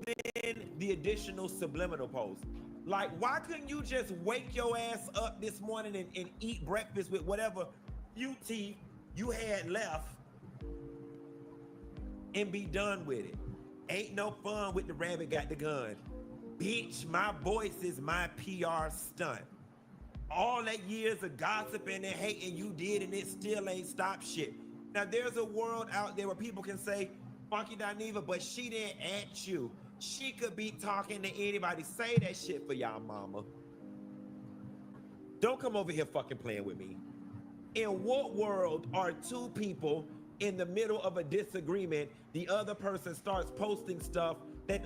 then the additional subliminal post? Like, why couldn't you just wake your ass up this morning and eat breakfast with whatever few teeth you had left and be done with it? Ain't no fun with the rabbit got the gun. Bitch, my voice is my PR stunt. All that years of gossiping and hating you did, and it still ain't stopped shit. Now, there's a world out there where people can say, Funky Dineva, but she didn't at you. She could be talking to anybody. Say that shit for y'all mama. Don't come over here fucking playing with me. In what world are two people in the middle of a disagreement, the other person starts posting stuff that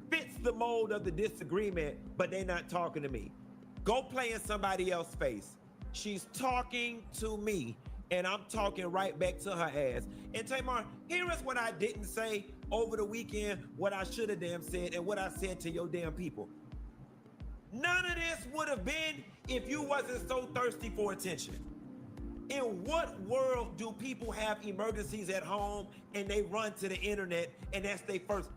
fits the mold of the disagreement, but they're not talking to me? Go play in somebody else's face. She's talking to me, and I'm talking right back to her ass. And Tamar, here is what I didn't say over the weekend, what I should have damn said, and what I said to your damn people. None of this would have been if you wasn't so thirsty for attention. In what world do people have emergencies at home and they run to the internet and that's their first?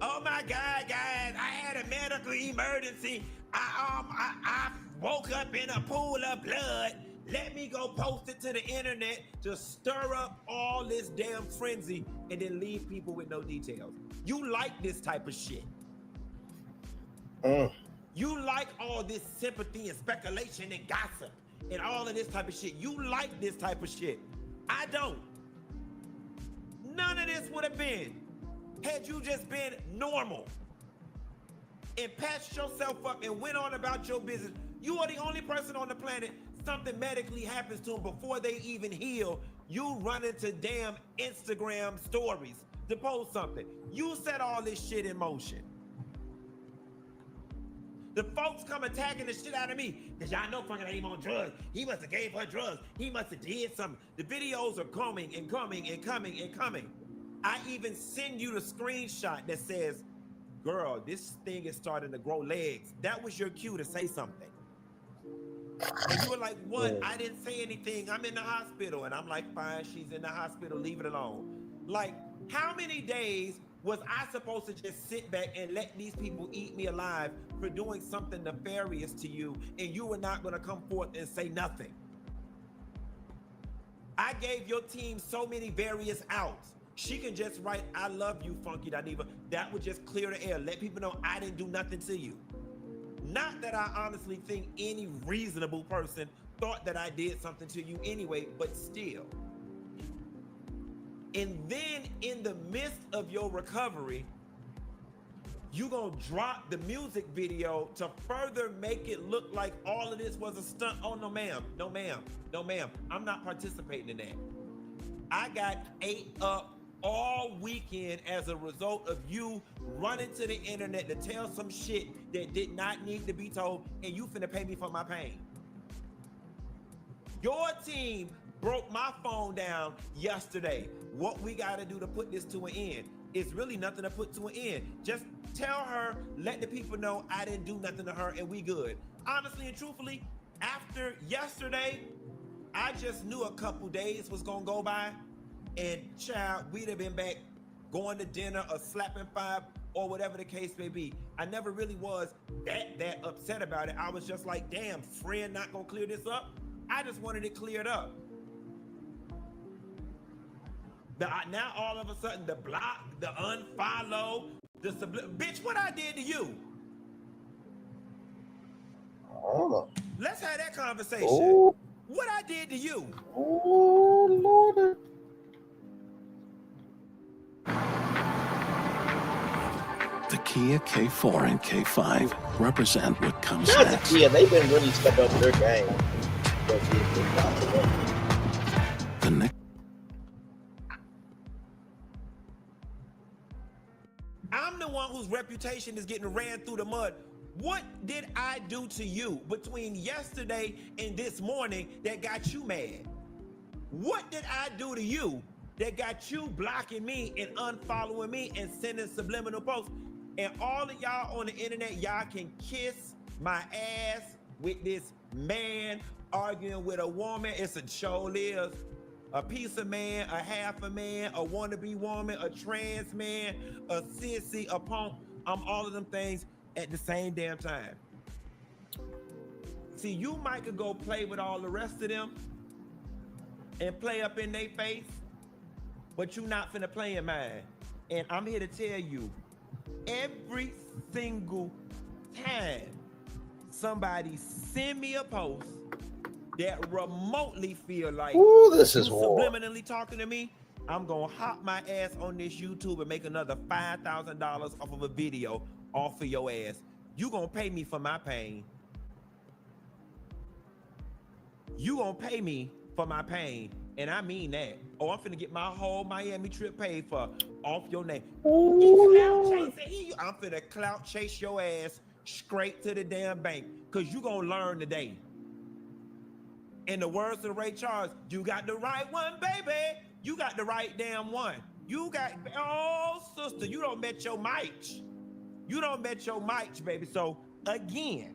Oh my God, guys, I had a medical emergency. I woke up in a pool of blood. Let me go post it to the internet to stir up all this damn frenzy and then leave people with no details. You like this type of shit. You like all this sympathy and speculation and gossip and all of this type of shit. You like this type of shit. I don't. None of this would have been had you just been normal and patched yourself up and went on about your business. You are the only person on the planet, something medically happens to them before they even heal. You run into damn Instagram stories to post something. You set all this shit in motion. The folks come attacking the shit out of me because y'all know fucking ain't on drugs. He must have gave her drugs. He must have did something. The videos are coming and coming and coming and coming. I even send you the screenshot that says, girl, this thing is starting to grow legs. That was your cue to say something. And you were like, what? I didn't say anything. I'm in the hospital. And I'm like, fine, she's in the hospital. Leave it alone. Like, how many days was I supposed to just sit back and let these people eat me alive for doing something nefarious to you, and you were not going to come forth and say nothing? I gave your team so many various outs. She can just write, I love you, Funky Dineva. That would just clear the air. Let people know I didn't do nothing to you. Not that I honestly think any reasonable person thought that I did something to you anyway, but still. And then in the midst of your recovery, you gonna drop the music video to further make it look like all of this was a stunt. Oh, no, ma'am. No, ma'am. No, ma'am. I'm not participating in that. I got ate up all weekend as a result of you running to the internet to tell some shit that did not need to be told, and you finna pay me for my pain. Your team broke my phone down yesterday. What we gotta do to put this to an end? It's really nothing to put to an end. Just tell her, let the people know I didn't do nothing to her and we good. Honestly and truthfully, after yesterday, I just knew a couple days was gonna go by and child, we'd have been back going to dinner or slapping five or whatever the case may be. I never really was that upset about it. I was just like, damn, friend not gonna clear this up? I just wanted it cleared up. Now all of a sudden the block, the unfollow, the bitch, what I did to you? Let's have that conversation. Ooh. What I did to you? Oh, Lord. The Kia K4 and K5 represent what comes next. Yeah, they've been really stepping up their game. The next. I'm the one whose reputation is getting ran through the mud. What did I do to you between yesterday and this morning that got you mad? What did I do to you that got you blocking me and unfollowing me and sending subliminal posts? And all of y'all on the internet, y'all can kiss my ass with this man arguing with a woman. It's a show lives. A piece of man, a half a man, a wannabe woman, a trans man, a sissy, a punk. I'm all of them things at the same damn time. See, you might could go play with all the rest of them and play up in their face, but you not finna play in mine. And I'm here to tell you, every single time somebody send me a post that remotely feel like Ooh, this is you war. subliminally talking to me, I'm gonna hop my ass on this YouTube and make another $5,000 off of a video off of your ass. You gonna pay me for my pain. You gonna pay me for my pain, and I mean that. Oh, I'm finna get my whole Miami trip paid for off your name. I'm finna clout chase your ass straight to the damn bank, cause you gonna learn today. In the words of Ray Charles, you got the right one, baby. You got the right damn one. You got, oh, sister, you don't bet your mic. You don't bet your mic, baby. So again,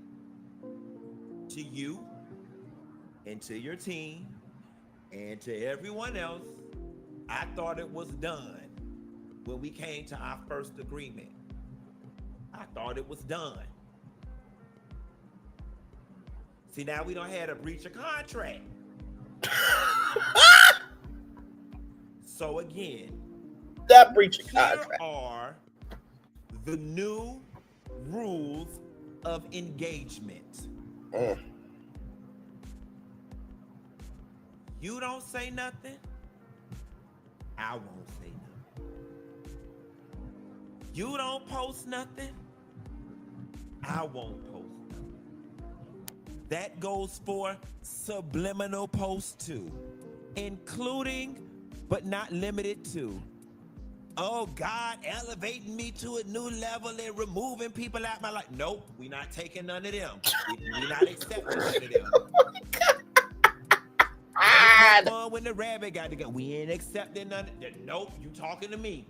to you and to your team and to everyone else, I thought it was done when we came to our first agreement. I thought it was done. See, now we don't have a breach of contract. So again, that breach of contract. Here are the new rules of engagement. You don't say nothing, I won't say nothing. You don't post nothing, I won't post nothing. That goes for subliminal posts too, including but not limited to, oh, God elevating me to a new level and removing people out my life. Nope, we not taking none of them. We not accepting none of them. When the rabbit got to go, we ain't accepting none of them. Nope, you talking to me.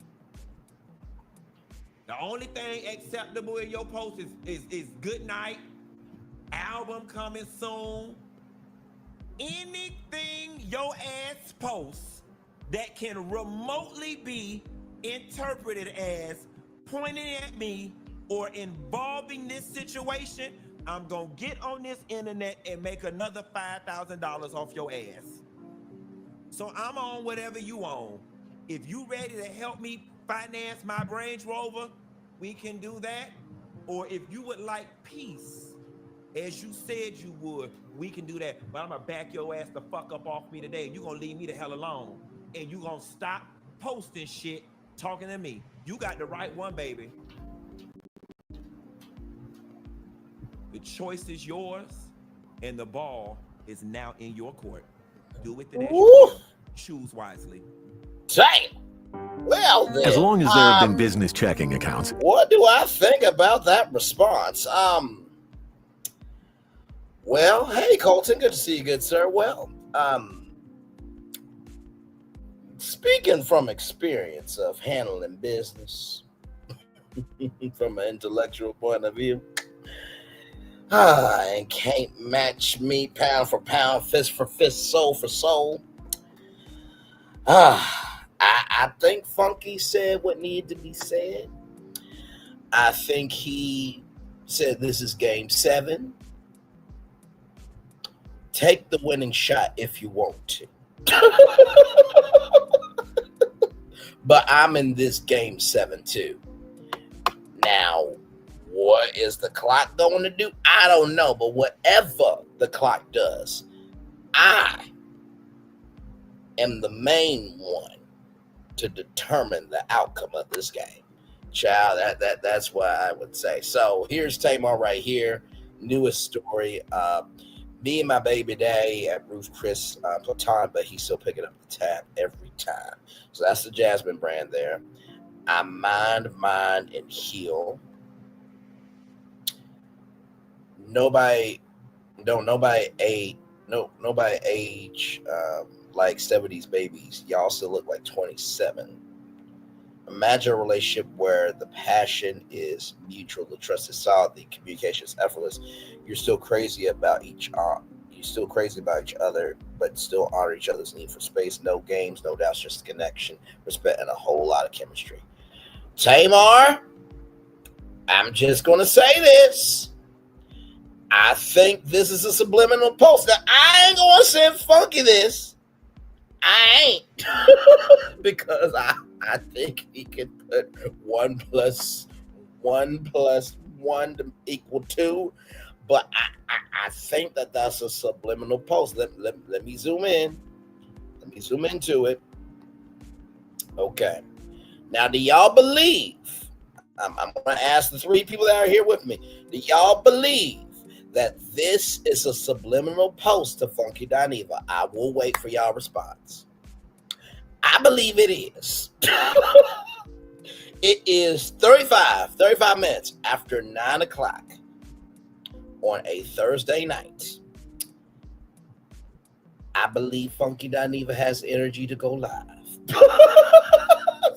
The only thing acceptable in your post is good night, album coming soon. Anything your ass posts that can remotely be interpreted as pointing at me or involving this situation, I'm gonna get on this internet and make another $5,000 off your ass. So I'm on whatever you on. If you ready to help me finance my Range Rover, we can do that. Or if you would like peace, as you said you would, we can do that. But I'm gonna back your ass the fuck up off me today. You gonna leave me the hell alone. And you gonna stop posting shit, talking to me. You got the right one, baby. The choice is yours, and the ball is now in your court. Do with it as you will. Choose wisely. Damn. Well, then, as long as there have been business checking accounts. What do I think about that response? Well, hey, Colton, good to see you, good sir. Well, speaking from experience of handling business from an intellectual point of view, and can't match me pound for pound, fist for fist, soul for soul. I think Funky said what needed to be said. I think he said this is game 7. Take the winning shot if you want to. But I'm in this game 7 too. Now, what is the clock going to do? I don't know. But whatever the clock does, I am the main one to determine the outcome of this game. Child, that's what I would say. So here's Tamar right here. Newest story. Me and my baby daddy at Ruth Chris Platonic, but he's still picking up the tab every time. So that's the Jasmine brand there. I mind and heal. Nobody age like 70s babies. Y'all still look like 27. Imagine a relationship where the passion is mutual, the trust is solid, the communication is effortless. You're still crazy about each other, but still honor each other's need for space. No games, no doubts, just connection, respect, and a whole lot of chemistry. Tamar, I'm just gonna say this. I think this is a subliminal post. Now, I ain't gonna send Funky this. I ain't. Because I think he can put 1 + 1 + 1 to equal 2. But I think that that's a subliminal post. Let me zoom in. Let me zoom into it. Okay. Now, do y'all believe? I'm going to ask the three people that are here with me. Do y'all believe that this is a subliminal post to Funky Dineva? I will wait for y'all response. I believe it is. It is 35 minutes after 9 o'clock on a Thursday night. I believe Funky Dineva has energy to go live.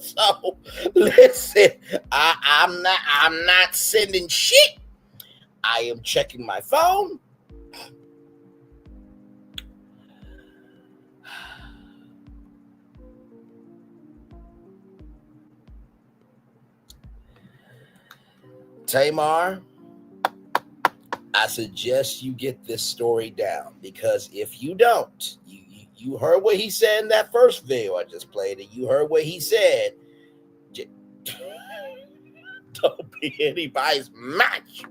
So listen, I'm not sending shit. I am checking my phone. Tamar, I suggest you get this story down, because if you don't, you heard what he said in that first video I just played, and you heard what he said. Don't be anybody's match.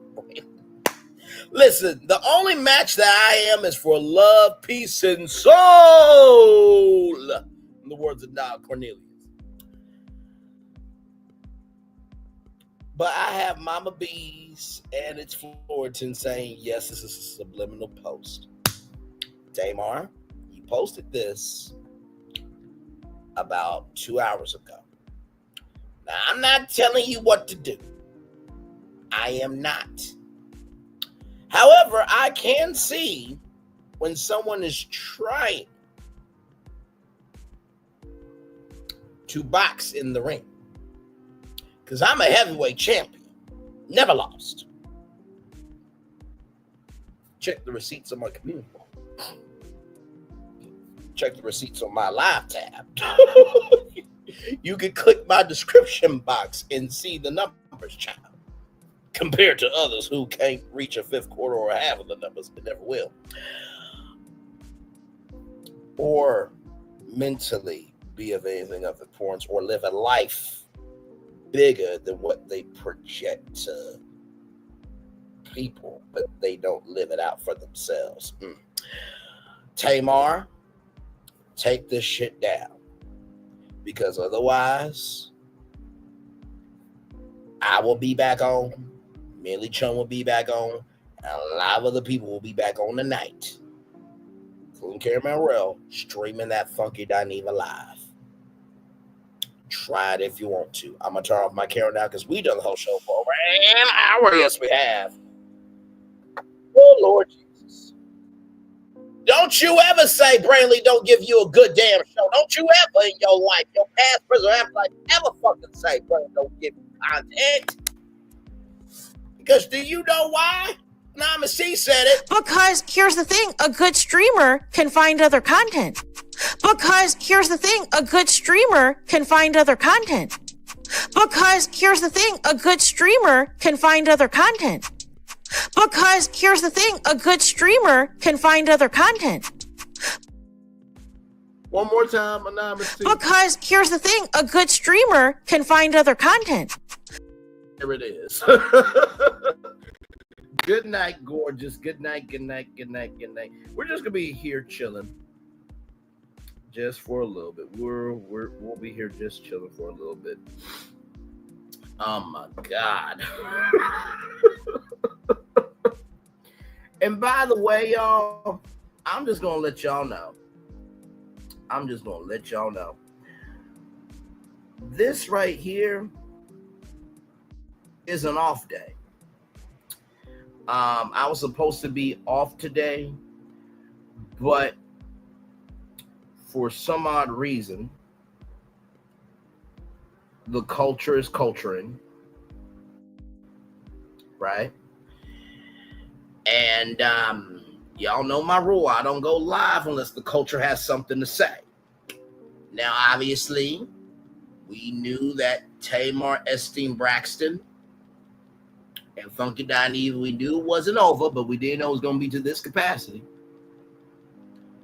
Listen, the only match that I am is for love, peace, and soul. In the words of Don Cornelius. But I have Mama B's and it's Fullerton saying, yes, this is a subliminal post. Tamar, you posted this about 2 hours ago. Now, I'm not telling you what to do. I am not. However, I can see when someone is trying to box in the ring. Because I'm a heavyweight champion. Never lost. Check the receipts on my community. Check the receipts on my live tab. You can click my description box and see the numbers, child. Compared to others who can't reach a fifth quarter or a half of the numbers, but never will. Or mentally be of anything of importance, or live a life bigger than what they project to people, but they don't live it out for themselves. Tamar, take this shit down, because otherwise I will be back on, Millie Chun will be back on, and a lot of other people will be back on tonight, including Keiarna streaming that Funky Dineva live. Try it if you want to. I'm going to turn off my camera now because we done the whole show for over an hour. Yes, we have. Oh, Lord Jesus. Don't you ever say Braylon don't give you a good damn show. Don't you ever in your life, your past, present, after life, ever fucking say Braylon don't give you content. Because do you know why? Nama C said it. Because here's the thing, a good streamer can find other content. Because here's the thing, a good streamer can find other content. Because here's the thing, a good streamer can find other content. Because here's the thing, a good streamer can find other content. One more time, Anonymous. Because here's the thing, a good streamer can find other content. There it is. Good night, gorgeous. Good night, good night, good night, good night. We're just gonna be here chilling, just for a little bit. We'll be here just chilling for a little bit. Oh my God. And by the way, y'all, I'm just gonna let y'all know. This right here is an off day. I was supposed to be off today, but for some odd reason, the culture is culturing, right? And y'all know my rule. I don't go live unless the culture has something to say. Now, obviously, we knew that Tamar esteemed Braxton and Funky Dineva, we knew it wasn't over, but we didn't know it was going to be to this capacity.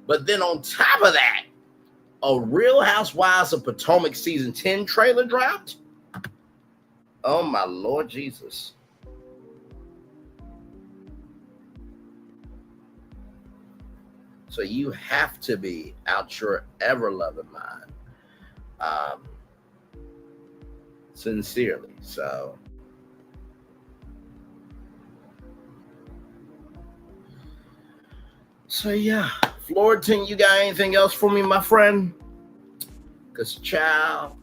But then on top of that, a Real Housewives of Potomac Season 10 trailer dropped. Oh, my Lord Jesus. So you have to be out your ever-loving mind. Sincerely. So yeah. Florian, you got anything else for me, my friend? Because, child,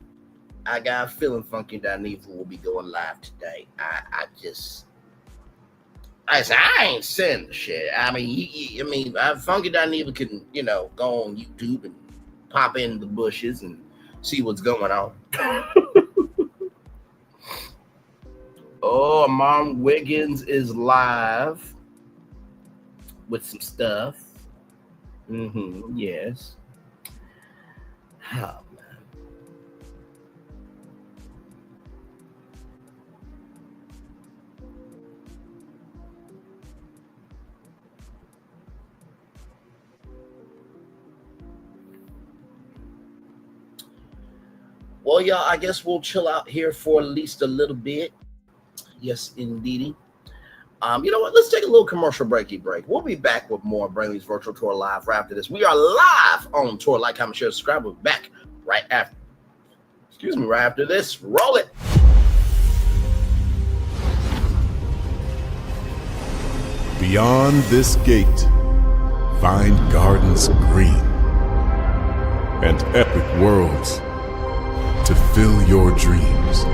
I got a feeling Funky Dineva will be going live today. I ain't saying the shit. I mean, Funky Dineva can, go on YouTube and pop in the bushes and see what's going on. Oh, Mom Wiggins is live with some stuff. Yes. Oh, man. Well, y'all, I guess we'll chill out here for at least a little bit. Yes, indeedy. You know what? Let's take a little commercial break. We'll be back with more Braylon's Virtual Tour Live right after this. We are live on tour. Like, comment, share, subscribe. We'll be back right after this. Roll it. Beyond this gate, find gardens green and epic worlds to fill your dreams.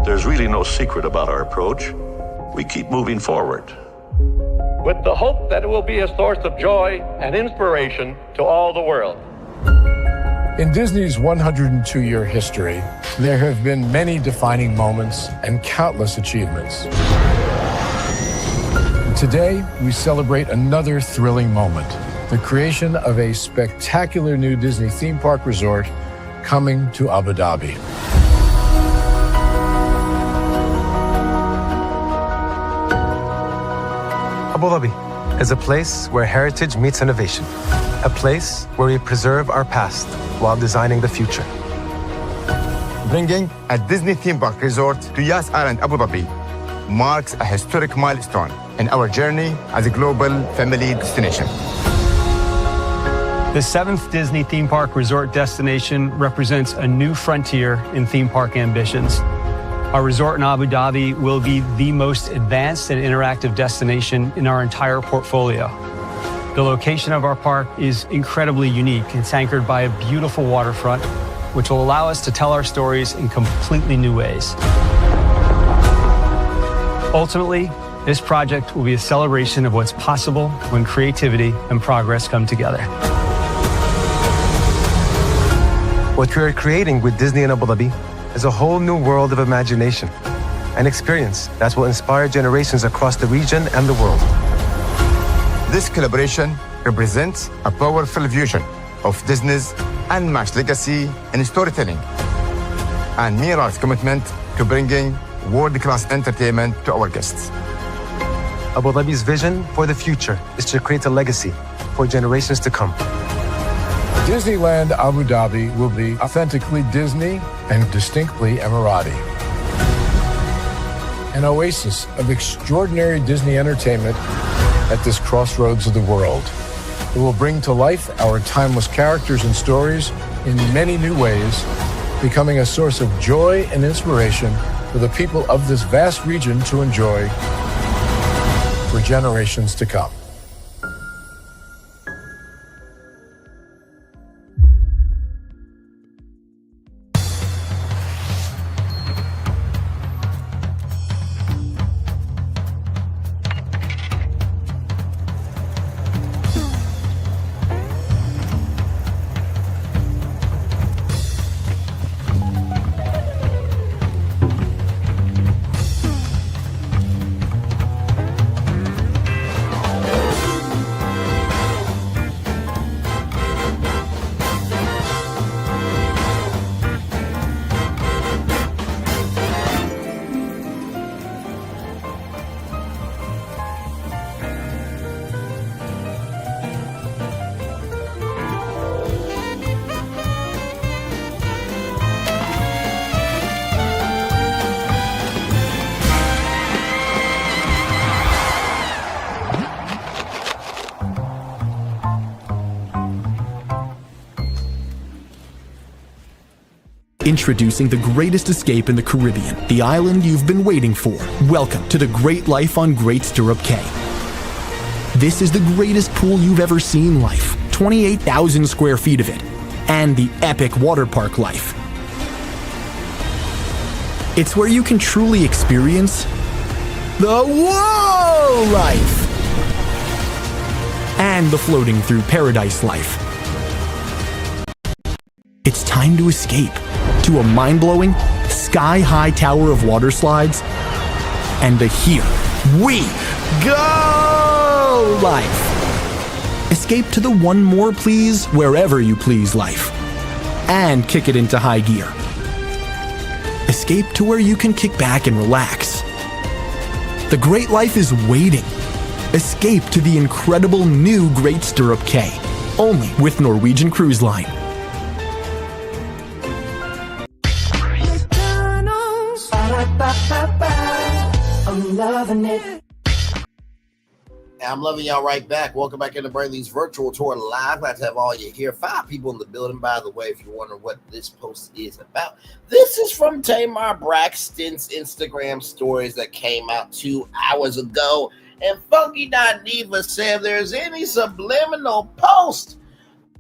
There's really no secret about our approach. We keep moving forward. With the hope that it will be a source of joy and inspiration to all the world. In Disney's 102-year history, there have been many defining moments and countless achievements. Today, we celebrate another thrilling moment, the creation of a spectacular new Disney theme park resort coming to Abu Dhabi. Abu Dhabi is a place where heritage meets innovation, a place where we preserve our past while designing the future. Bringing a Disney theme park resort to Yas Island, Abu Dhabi marks a historic milestone in our journey as a global family destination. The 7th Disney theme park resort destination represents a new frontier in theme park ambitions. Our resort in Abu Dhabi will be the most advanced and interactive destination in our entire portfolio. The location of our park is incredibly unique. It's anchored by a beautiful waterfront, which will allow us to tell our stories in completely new ways. Ultimately, this project will be a celebration of what's possible when creativity and progress come together. What we are creating with Disney in Abu Dhabi is a whole new world of imagination and experience that will inspire generations across the region and the world. This collaboration represents a powerful fusion of Disney's unmatched legacy in storytelling and mirrors commitment to bringing world-class entertainment to our guests. Abu Dhabi's vision for the future is to create a legacy for generations to come. Disneyland Abu Dhabi will be authentically Disney and distinctly Emirati. An oasis of extraordinary Disney entertainment at this crossroads of the world. It will bring to life our timeless characters and stories in many new ways, becoming a source of joy and inspiration for the people of this vast region to enjoy for generations to come. Introducing the greatest escape in the Caribbean, the island you've been waiting for. Welcome to the Great Life on Great Stirrup Cay. This is the greatest pool you've ever seen life, 28,000 square feet of it, and the epic water park life. It's where you can truly experience the whoa life and the floating through paradise life. It's time to escape to a mind-blowing, sky-high tower of water slides and the Here We Go life. Escape to the one more please wherever you please life and kick it into high gear. Escape to where you can kick back and relax. The great life is waiting. Escape to the incredible new Great Stirrup Cay, only with Norwegian Cruise Line. I'm loving it. I'm loving y'all right back. Welcome back into Braylon's virtual tour live. Glad to have all you here. 5 people in the building, by the way, if you're wondering what this post is about. This is from Tamar Braxton's Instagram stories that came out 2 hours ago. And Funky.Diva said, if there's any subliminal post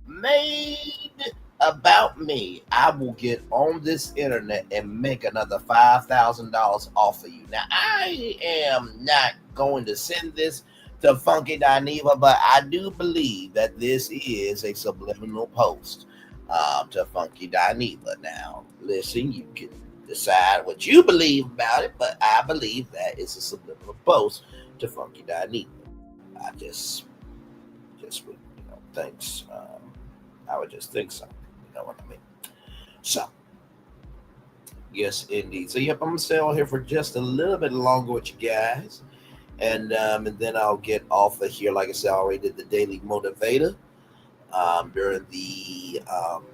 made about me, I will get on this internet and make another $5,000 off of you. Now, I am not going to send this to Funky.Diva, but I do believe that this is a subliminal post. to Funky Dineva. Now, listen, you can decide what you believe about it, but I believe that it's a subliminal post to Funky Dineva. I just would, thinks, I would just think so. You know what I mean? So, yes, indeed. So, yep, I'm gonna stay on here for just a little bit longer with you guys, and then I'll get off of here. Like I said, I already did the Daily Motivator during the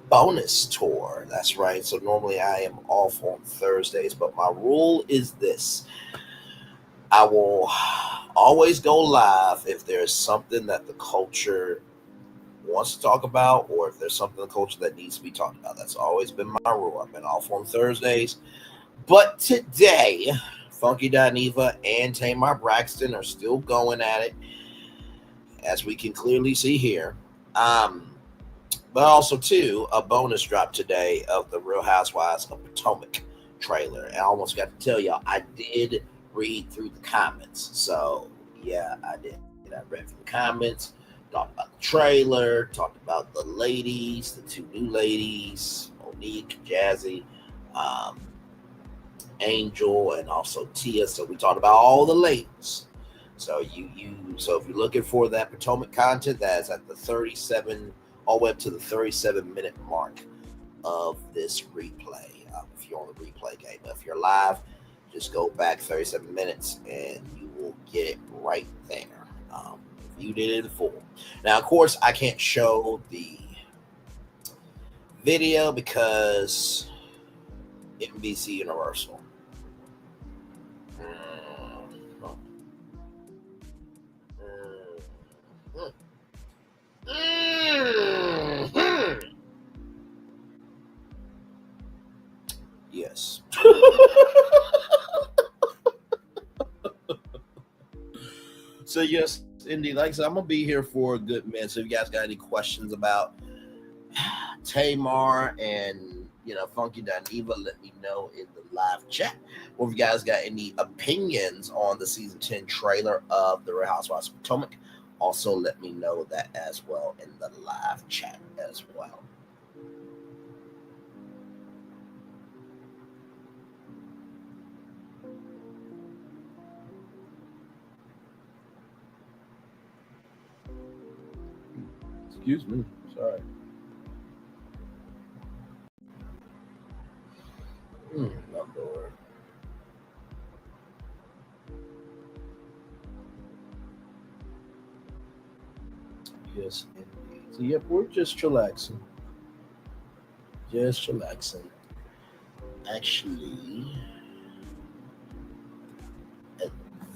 bonus tour. That's right. So normally I am off on Thursdays, but my rule is this: I will always go live if there's something that the culture wants to talk about, or if there's something in the culture that needs to be talked about. That's always been my rule. I've been off on Thursdays, but today Funky Dineva and Tamar Braxton are still going at it, as we can clearly see here. But also too, a bonus drop today of the Real Housewives of Potomac trailer. And I almost got to tell y'all, I did read through the comments. So yeah, I did. I read through the comments, talked about the trailer, talked about the ladies, the two new ladies, Monique, Jazzy, Angel, and also Tia. So we talked about all the ladies. So so if you're looking for that Potomac content, that's at the 37, all the way up to the 37-minute mark of this replay. If you're on the replay game, if you're live, just go back 37 minutes and you will get it right there. If you did it in full. Now, of course, I can't show the video because NBC Universal. Yes. So yes, indeed. Like I said, I'm gonna be here for a good minute. So if you guys got any questions about Tamar and Funky Dineva, let me know in the live chat. Or if you guys got any opinions on the season 10 trailer of the Real Housewives of Potomac, also let me know that as well in the live chat as well. Excuse me. Sorry. My Lord. Yes, indeed. So, yep, we're just chillaxing. Just chillaxing. Actually, at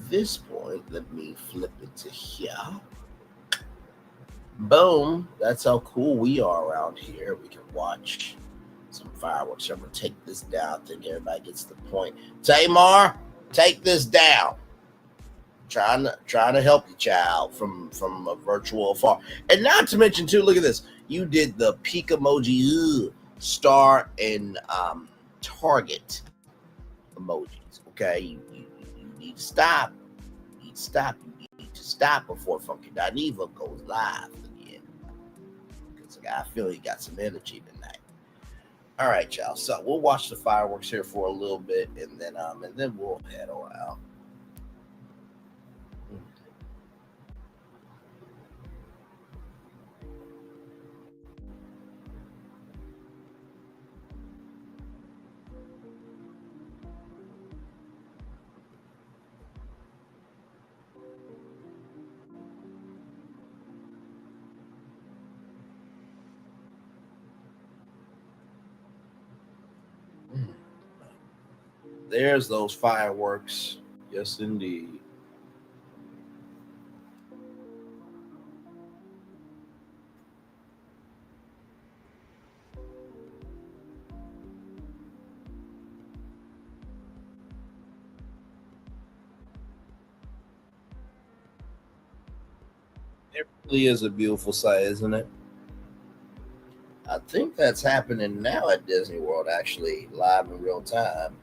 this point, let me flip it to here. Boom. That's how cool we are around here. We can watch some fireworks. I'm going to take this down. I think everybody gets the point. Tamar, take this down. Trying to help you, child, from a virtual afar. And not to mention, too, look at this. You did the peak emoji, star, and target emojis. Okay? You need to stop. You need to stop. You need to stop before Funky Dineva goes live again. Because I feel he got some energy tonight. All right, y'all. So we'll watch the fireworks here for a little bit, and then we'll head on out. There's those fireworks. Yes, indeed. It really is a beautiful sight, isn't it? I think that's happening now at Disney World, actually, live in real time.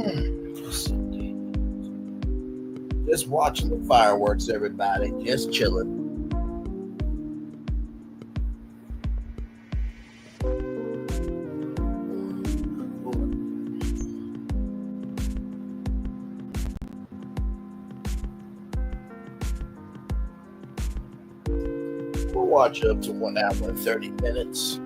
Yes, indeed. Just watching the fireworks, everybody. Just chilling. We'll watch up to 1 hour and 30 minutes.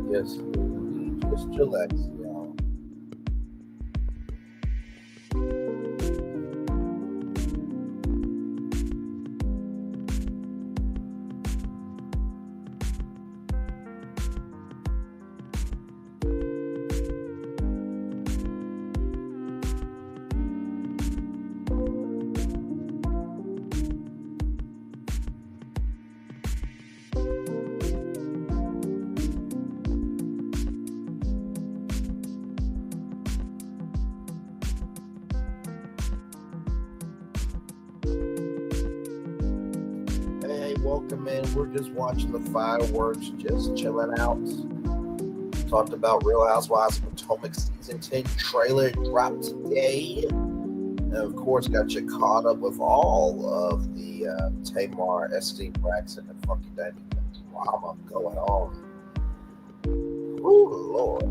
Yes, just chillax, y'all. Welcome in. We're just watching the fireworks, just chilling out. Talked about Real Housewives of Potomac season 10 trailer dropped today. And of course, got you caught up with all of the Tamar, Estee, Braxton, and funky dynamic drama going on. Oh Lord.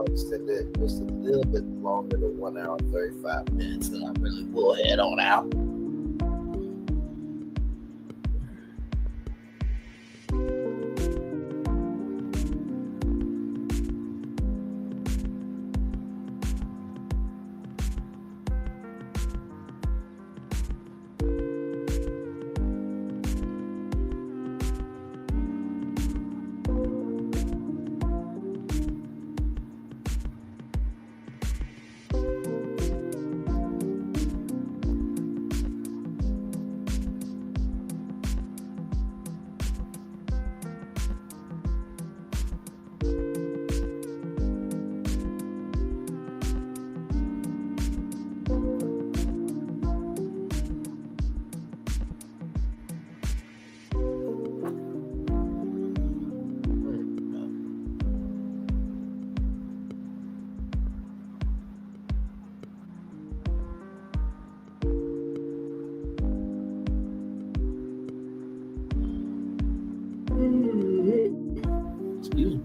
going to extend it just a little bit longer than 1 hour and 35 minutes, and I really will head on out. Excuse me.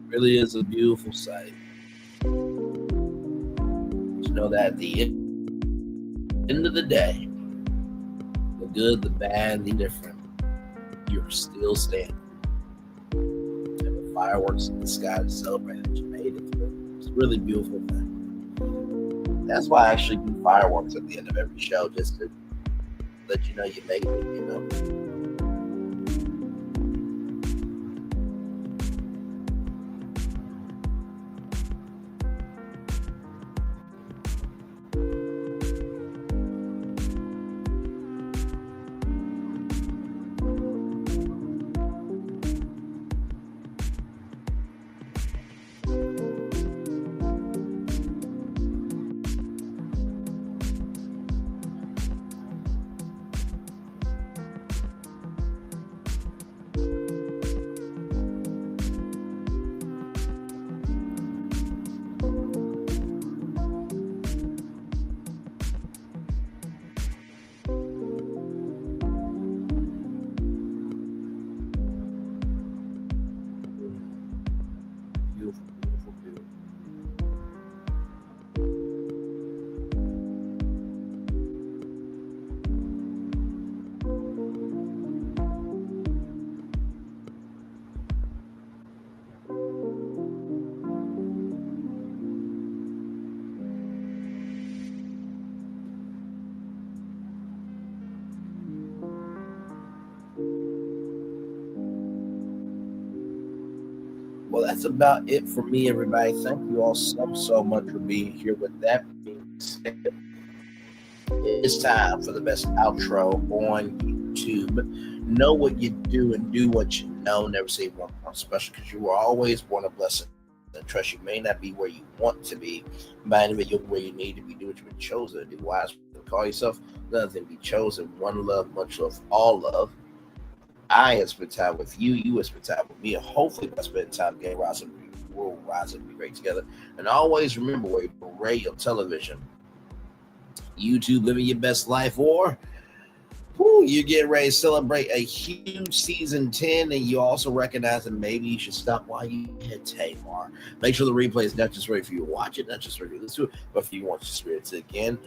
Really is a beautiful sight. You know that at the end of the day, the good, the bad, the indifferent, you're still standing. And the fireworks in the sky to celebrate that you made it through. It's a really beautiful thing. That's why I actually do fireworks at the end of every show, just to let you know you made it, you know. Well, that's about it for me, everybody. Thank you all so much for being here. With that being said, it's time for the best outro on YouTube. Know what you do and do what you know. Never say one more special, because you are always born a blessing. And trust you may not be where you want to be, by any you're where you need to be. Do what you've been chosen to do. Wise, call yourself nothing. Be chosen. One love, much love, all love. I have spent time with you. You have spent time with me. And hopefully, by spending time together, we'll rise and be great together. And always remember, where you radio, television, YouTube, living your best life, or you get ready to celebrate a huge season 10, and you also recognize that maybe you should stop while you hit Tamar. Make sure the replay is not just ready for you to watch it, not just ready to listen to it, but if you want to experience it again.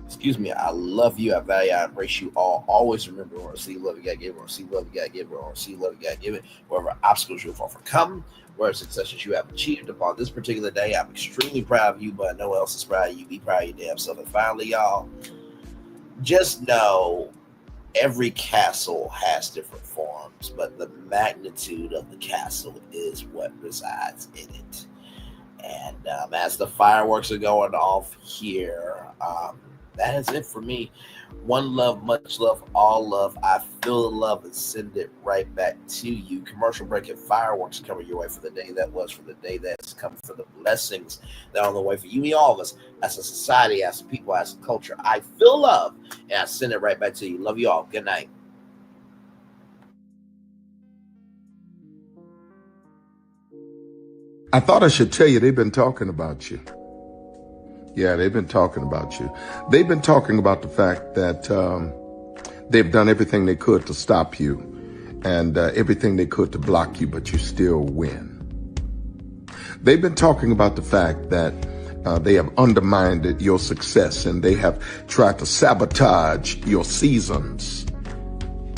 Excuse me, I love you, I value, I embrace you all. Always remember, or see love you gotta give, or see love you gotta give, or see love you gotta give it. Wherever obstacles you've overcome, wherever successes you have achieved upon this particular day, I'm extremely proud of you, but no one else is proud of you. Be proud of your damn self. And finally, y'all, just know every castle has different forms, but the magnitude of the castle is what resides in it. And as the fireworks are going off here, that is it for me. One love, much love, all love. I feel the love and send it right back to you. Commercial break and fireworks coming your way for the day that was, for the day that's coming, for the blessings that are on the way for you and all of us as a society, as a people, as a culture. I feel love and I send it right back to you. Love you all. Good night. I thought I should tell you they've been talking about you. Yeah, they've been talking about you. They've been talking about the fact that they've done everything they could to stop you and everything they could to block you, but you still win. They've been talking about the fact that they have undermined your success and they have tried to sabotage your seasons,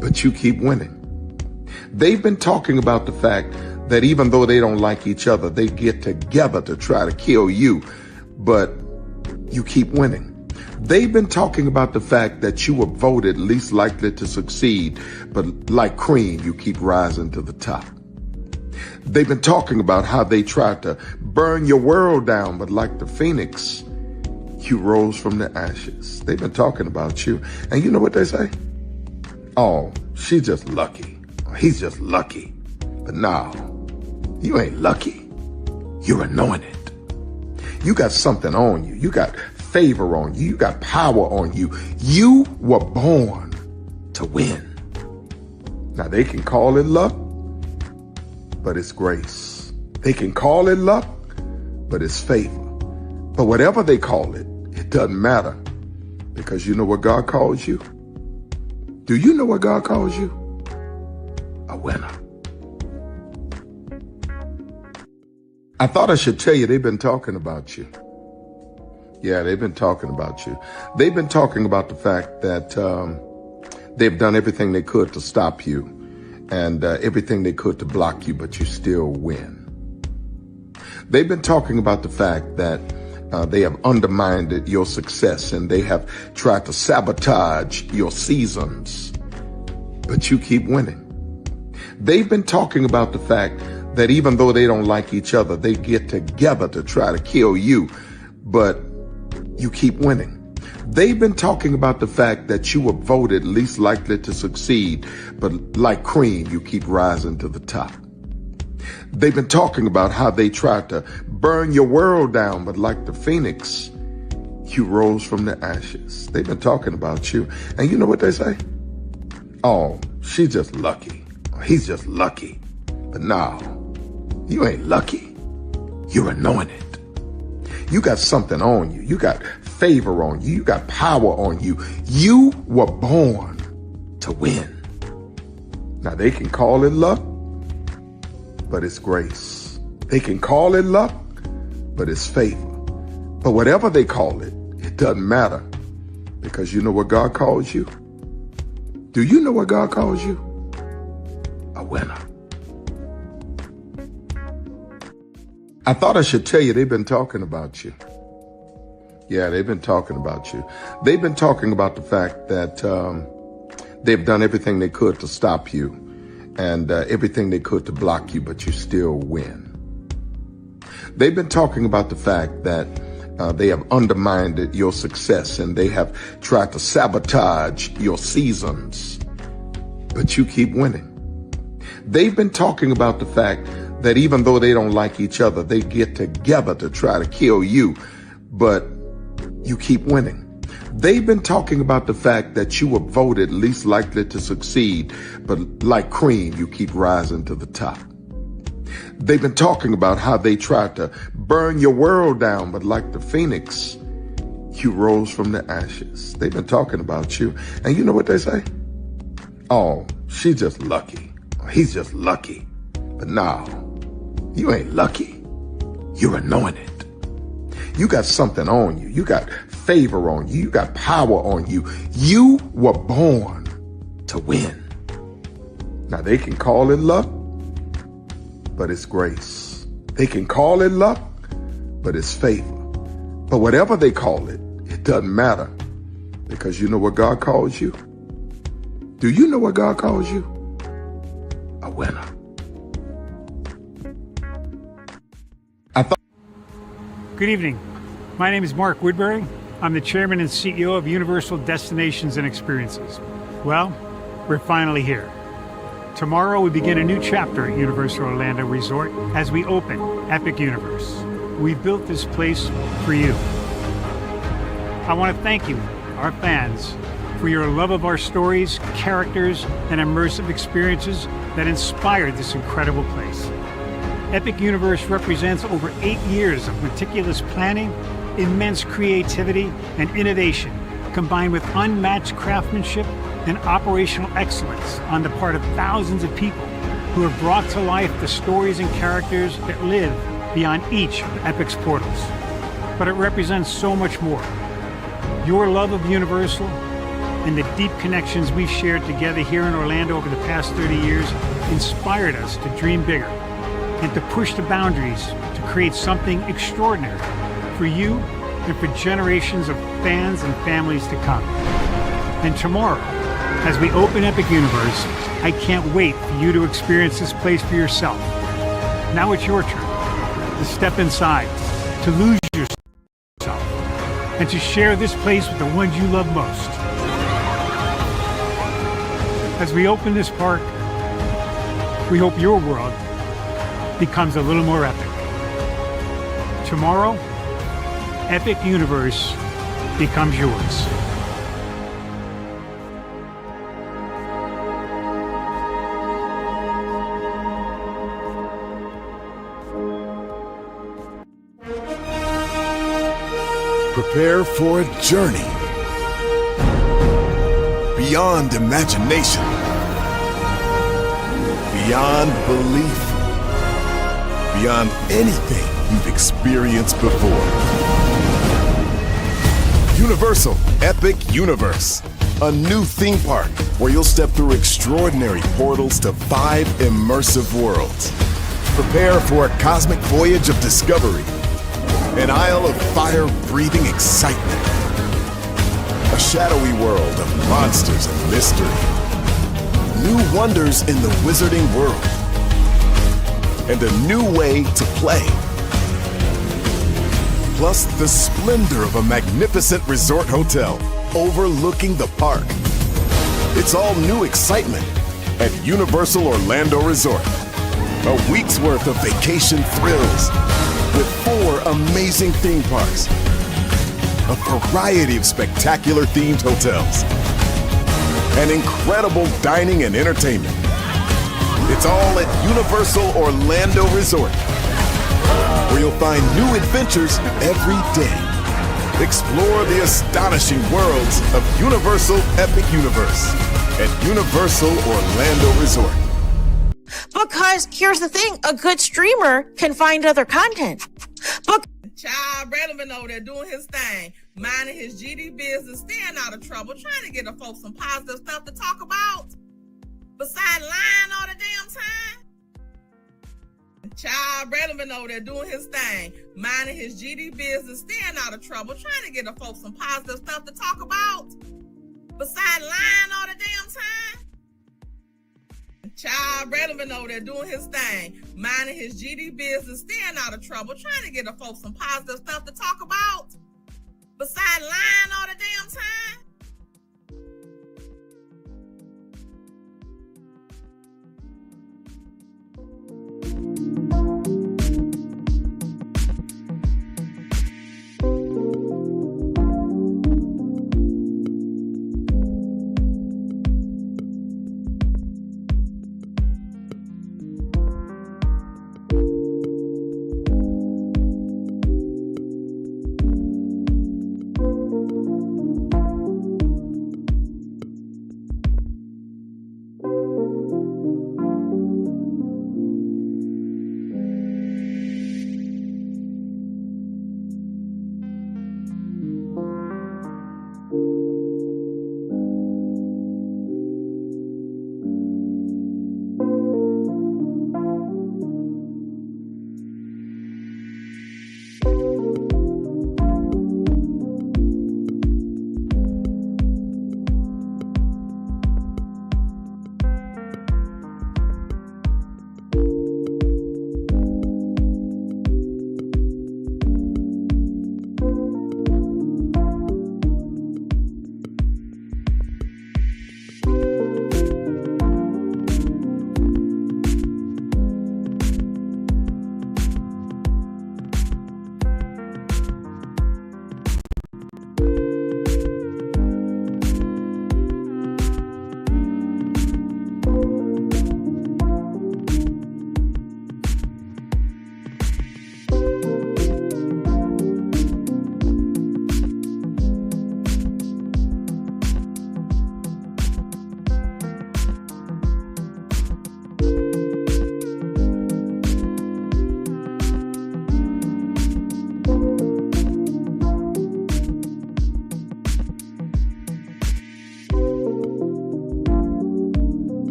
but you keep winning. They've been talking about the fact that even though they don't like each other, they get together to try to kill you, but you keep winning. They've been talking about the fact that you were voted least likely to succeed, but like cream, you keep rising to the top. They've been talking about how they tried to burn your world down, but like the phoenix, you rose from the ashes. They've been talking about you, and you know what they say? Oh, she's just lucky. He's just lucky. But no, you ain't lucky. You're anointed. You got something on you. You got favor on you. You got power on you. You were born to win. Now they can call it luck, but it's grace. They can call it luck, but it's favor. But whatever they call it, it doesn't matter, because you know what God calls you? Do you know what God calls you? A winner. I thought I should tell you they've been talking about you. Yeah, they've been talking about you. They've been talking about the fact that they've done everything they could to stop you and everything they could to block you, but you still win. They've been talking about the fact that they have undermined your success and they have tried to sabotage your seasons, but you keep winning. They've been talking about the fact that even though they don't like each other, they get together to try to kill you, but you keep winning. They've been talking about the fact that you were voted least likely to succeed, but like cream, you keep rising to the top. They've been talking about how they tried to burn your world down, but like the phoenix, you rose from the ashes. They've been talking about you, and you know what they say? Oh, she's just lucky. He's just lucky. But no, you ain't lucky. You're anointed. You got something on you. You got favor on you. You got power on you. You were born to win. Now they can call it luck, but it's grace. They can call it luck, but it's favor. But whatever they call it, it doesn't matter, because you know what God calls you? Do you know what God calls you? A winner. I thought I should tell you they've been talking about you. Yeah, they've been talking about you. They've been talking about the fact that they've done everything they could to stop you and everything they could to block you, but you still win. They've been talking about the fact that they have undermined your success and they have tried to sabotage your seasons, but you keep winning. They've been talking about the fact that even though they don't like each other, they get together to try to kill you, but you keep winning. They've been talking about the fact that you were voted least likely to succeed, but like cream, you keep rising to the top. They've been talking about how they tried to burn your world down, but like the phoenix, you rose from the ashes. They've been talking about you, and you know what they say? Oh, she's just lucky. He's just lucky. But no, you ain't lucky. You're anointed. You got something on you. You got favor on you. You got power on you. You were born to win. Now they can call it luck, but it's grace. They can call it luck, but it's favor. But whatever they call it, it doesn't matter, because you know what God calls you? Do you know what God calls you? A winner. Good evening. My name is Mark Woodbury. I'm the chairman and CEO of Universal Destinations and Experiences. Well, we're finally here. Tomorrow we begin a new chapter at Universal Orlando Resort as we open Epic Universe. We built this place for you. I want to thank you, our fans, for your love of our stories, characters, and immersive experiences that inspired this incredible place. Epic Universe represents over 8 years of meticulous planning, immense creativity, and innovation, combined with unmatched craftsmanship and operational excellence on the part of thousands of people who have brought to life the stories and characters that live beyond each of Epic's portals. But it represents so much more. Your love of Universal and the deep connections we've shared together here in Orlando over the past 30 years inspired us to dream bigger and to push the boundaries to create something extraordinary for you and for generations of fans and families to come. And tomorrow, as we open Epic Universe, I can't wait for you to experience this place for yourself. Now it's your turn to step inside, to lose yourself, and to share this place with the ones you love most. As we open this park, we hope your world becomes a little more epic. Tomorrow, Epic Universe becomes yours. Prepare for a journey beyond imagination, beyond belief, beyond anything you've experienced before. Universal Epic Universe, a new theme park where you'll step through extraordinary portals to 5 immersive worlds. Prepare for a cosmic voyage of discovery, an isle of fire-breathing excitement, a shadowy world of monsters and mystery, new wonders in the wizarding world, and a new way to play. Plus the splendor of a magnificent resort hotel overlooking the park. It's all new excitement at Universal Orlando Resort. A week's worth of vacation thrills with 4 amazing theme parks, a variety of spectacular themed hotels, and incredible dining and entertainment. It's all at Universal Orlando Resort, where you'll find new adventures every day. Explore the astonishing worlds of Universal Epic Universe at Universal Orlando Resort. Because here's the thing, a good streamer can find other content. Child, Braylon been over there doing his thing, minding his GD business, staying out of trouble, trying to get the folks some positive stuff to talk about. Besides lying all the damn time. Child, Braylon been over there doing his thing, minding his GD business, staying out of trouble, trying to get the folks some positive stuff to talk about. Besides lying all the damn time. Child, Braylon been over there doing his thing, minding his GD business, staying out of trouble, trying to get the folks some positive stuff to talk about. Besides lying all the damn time.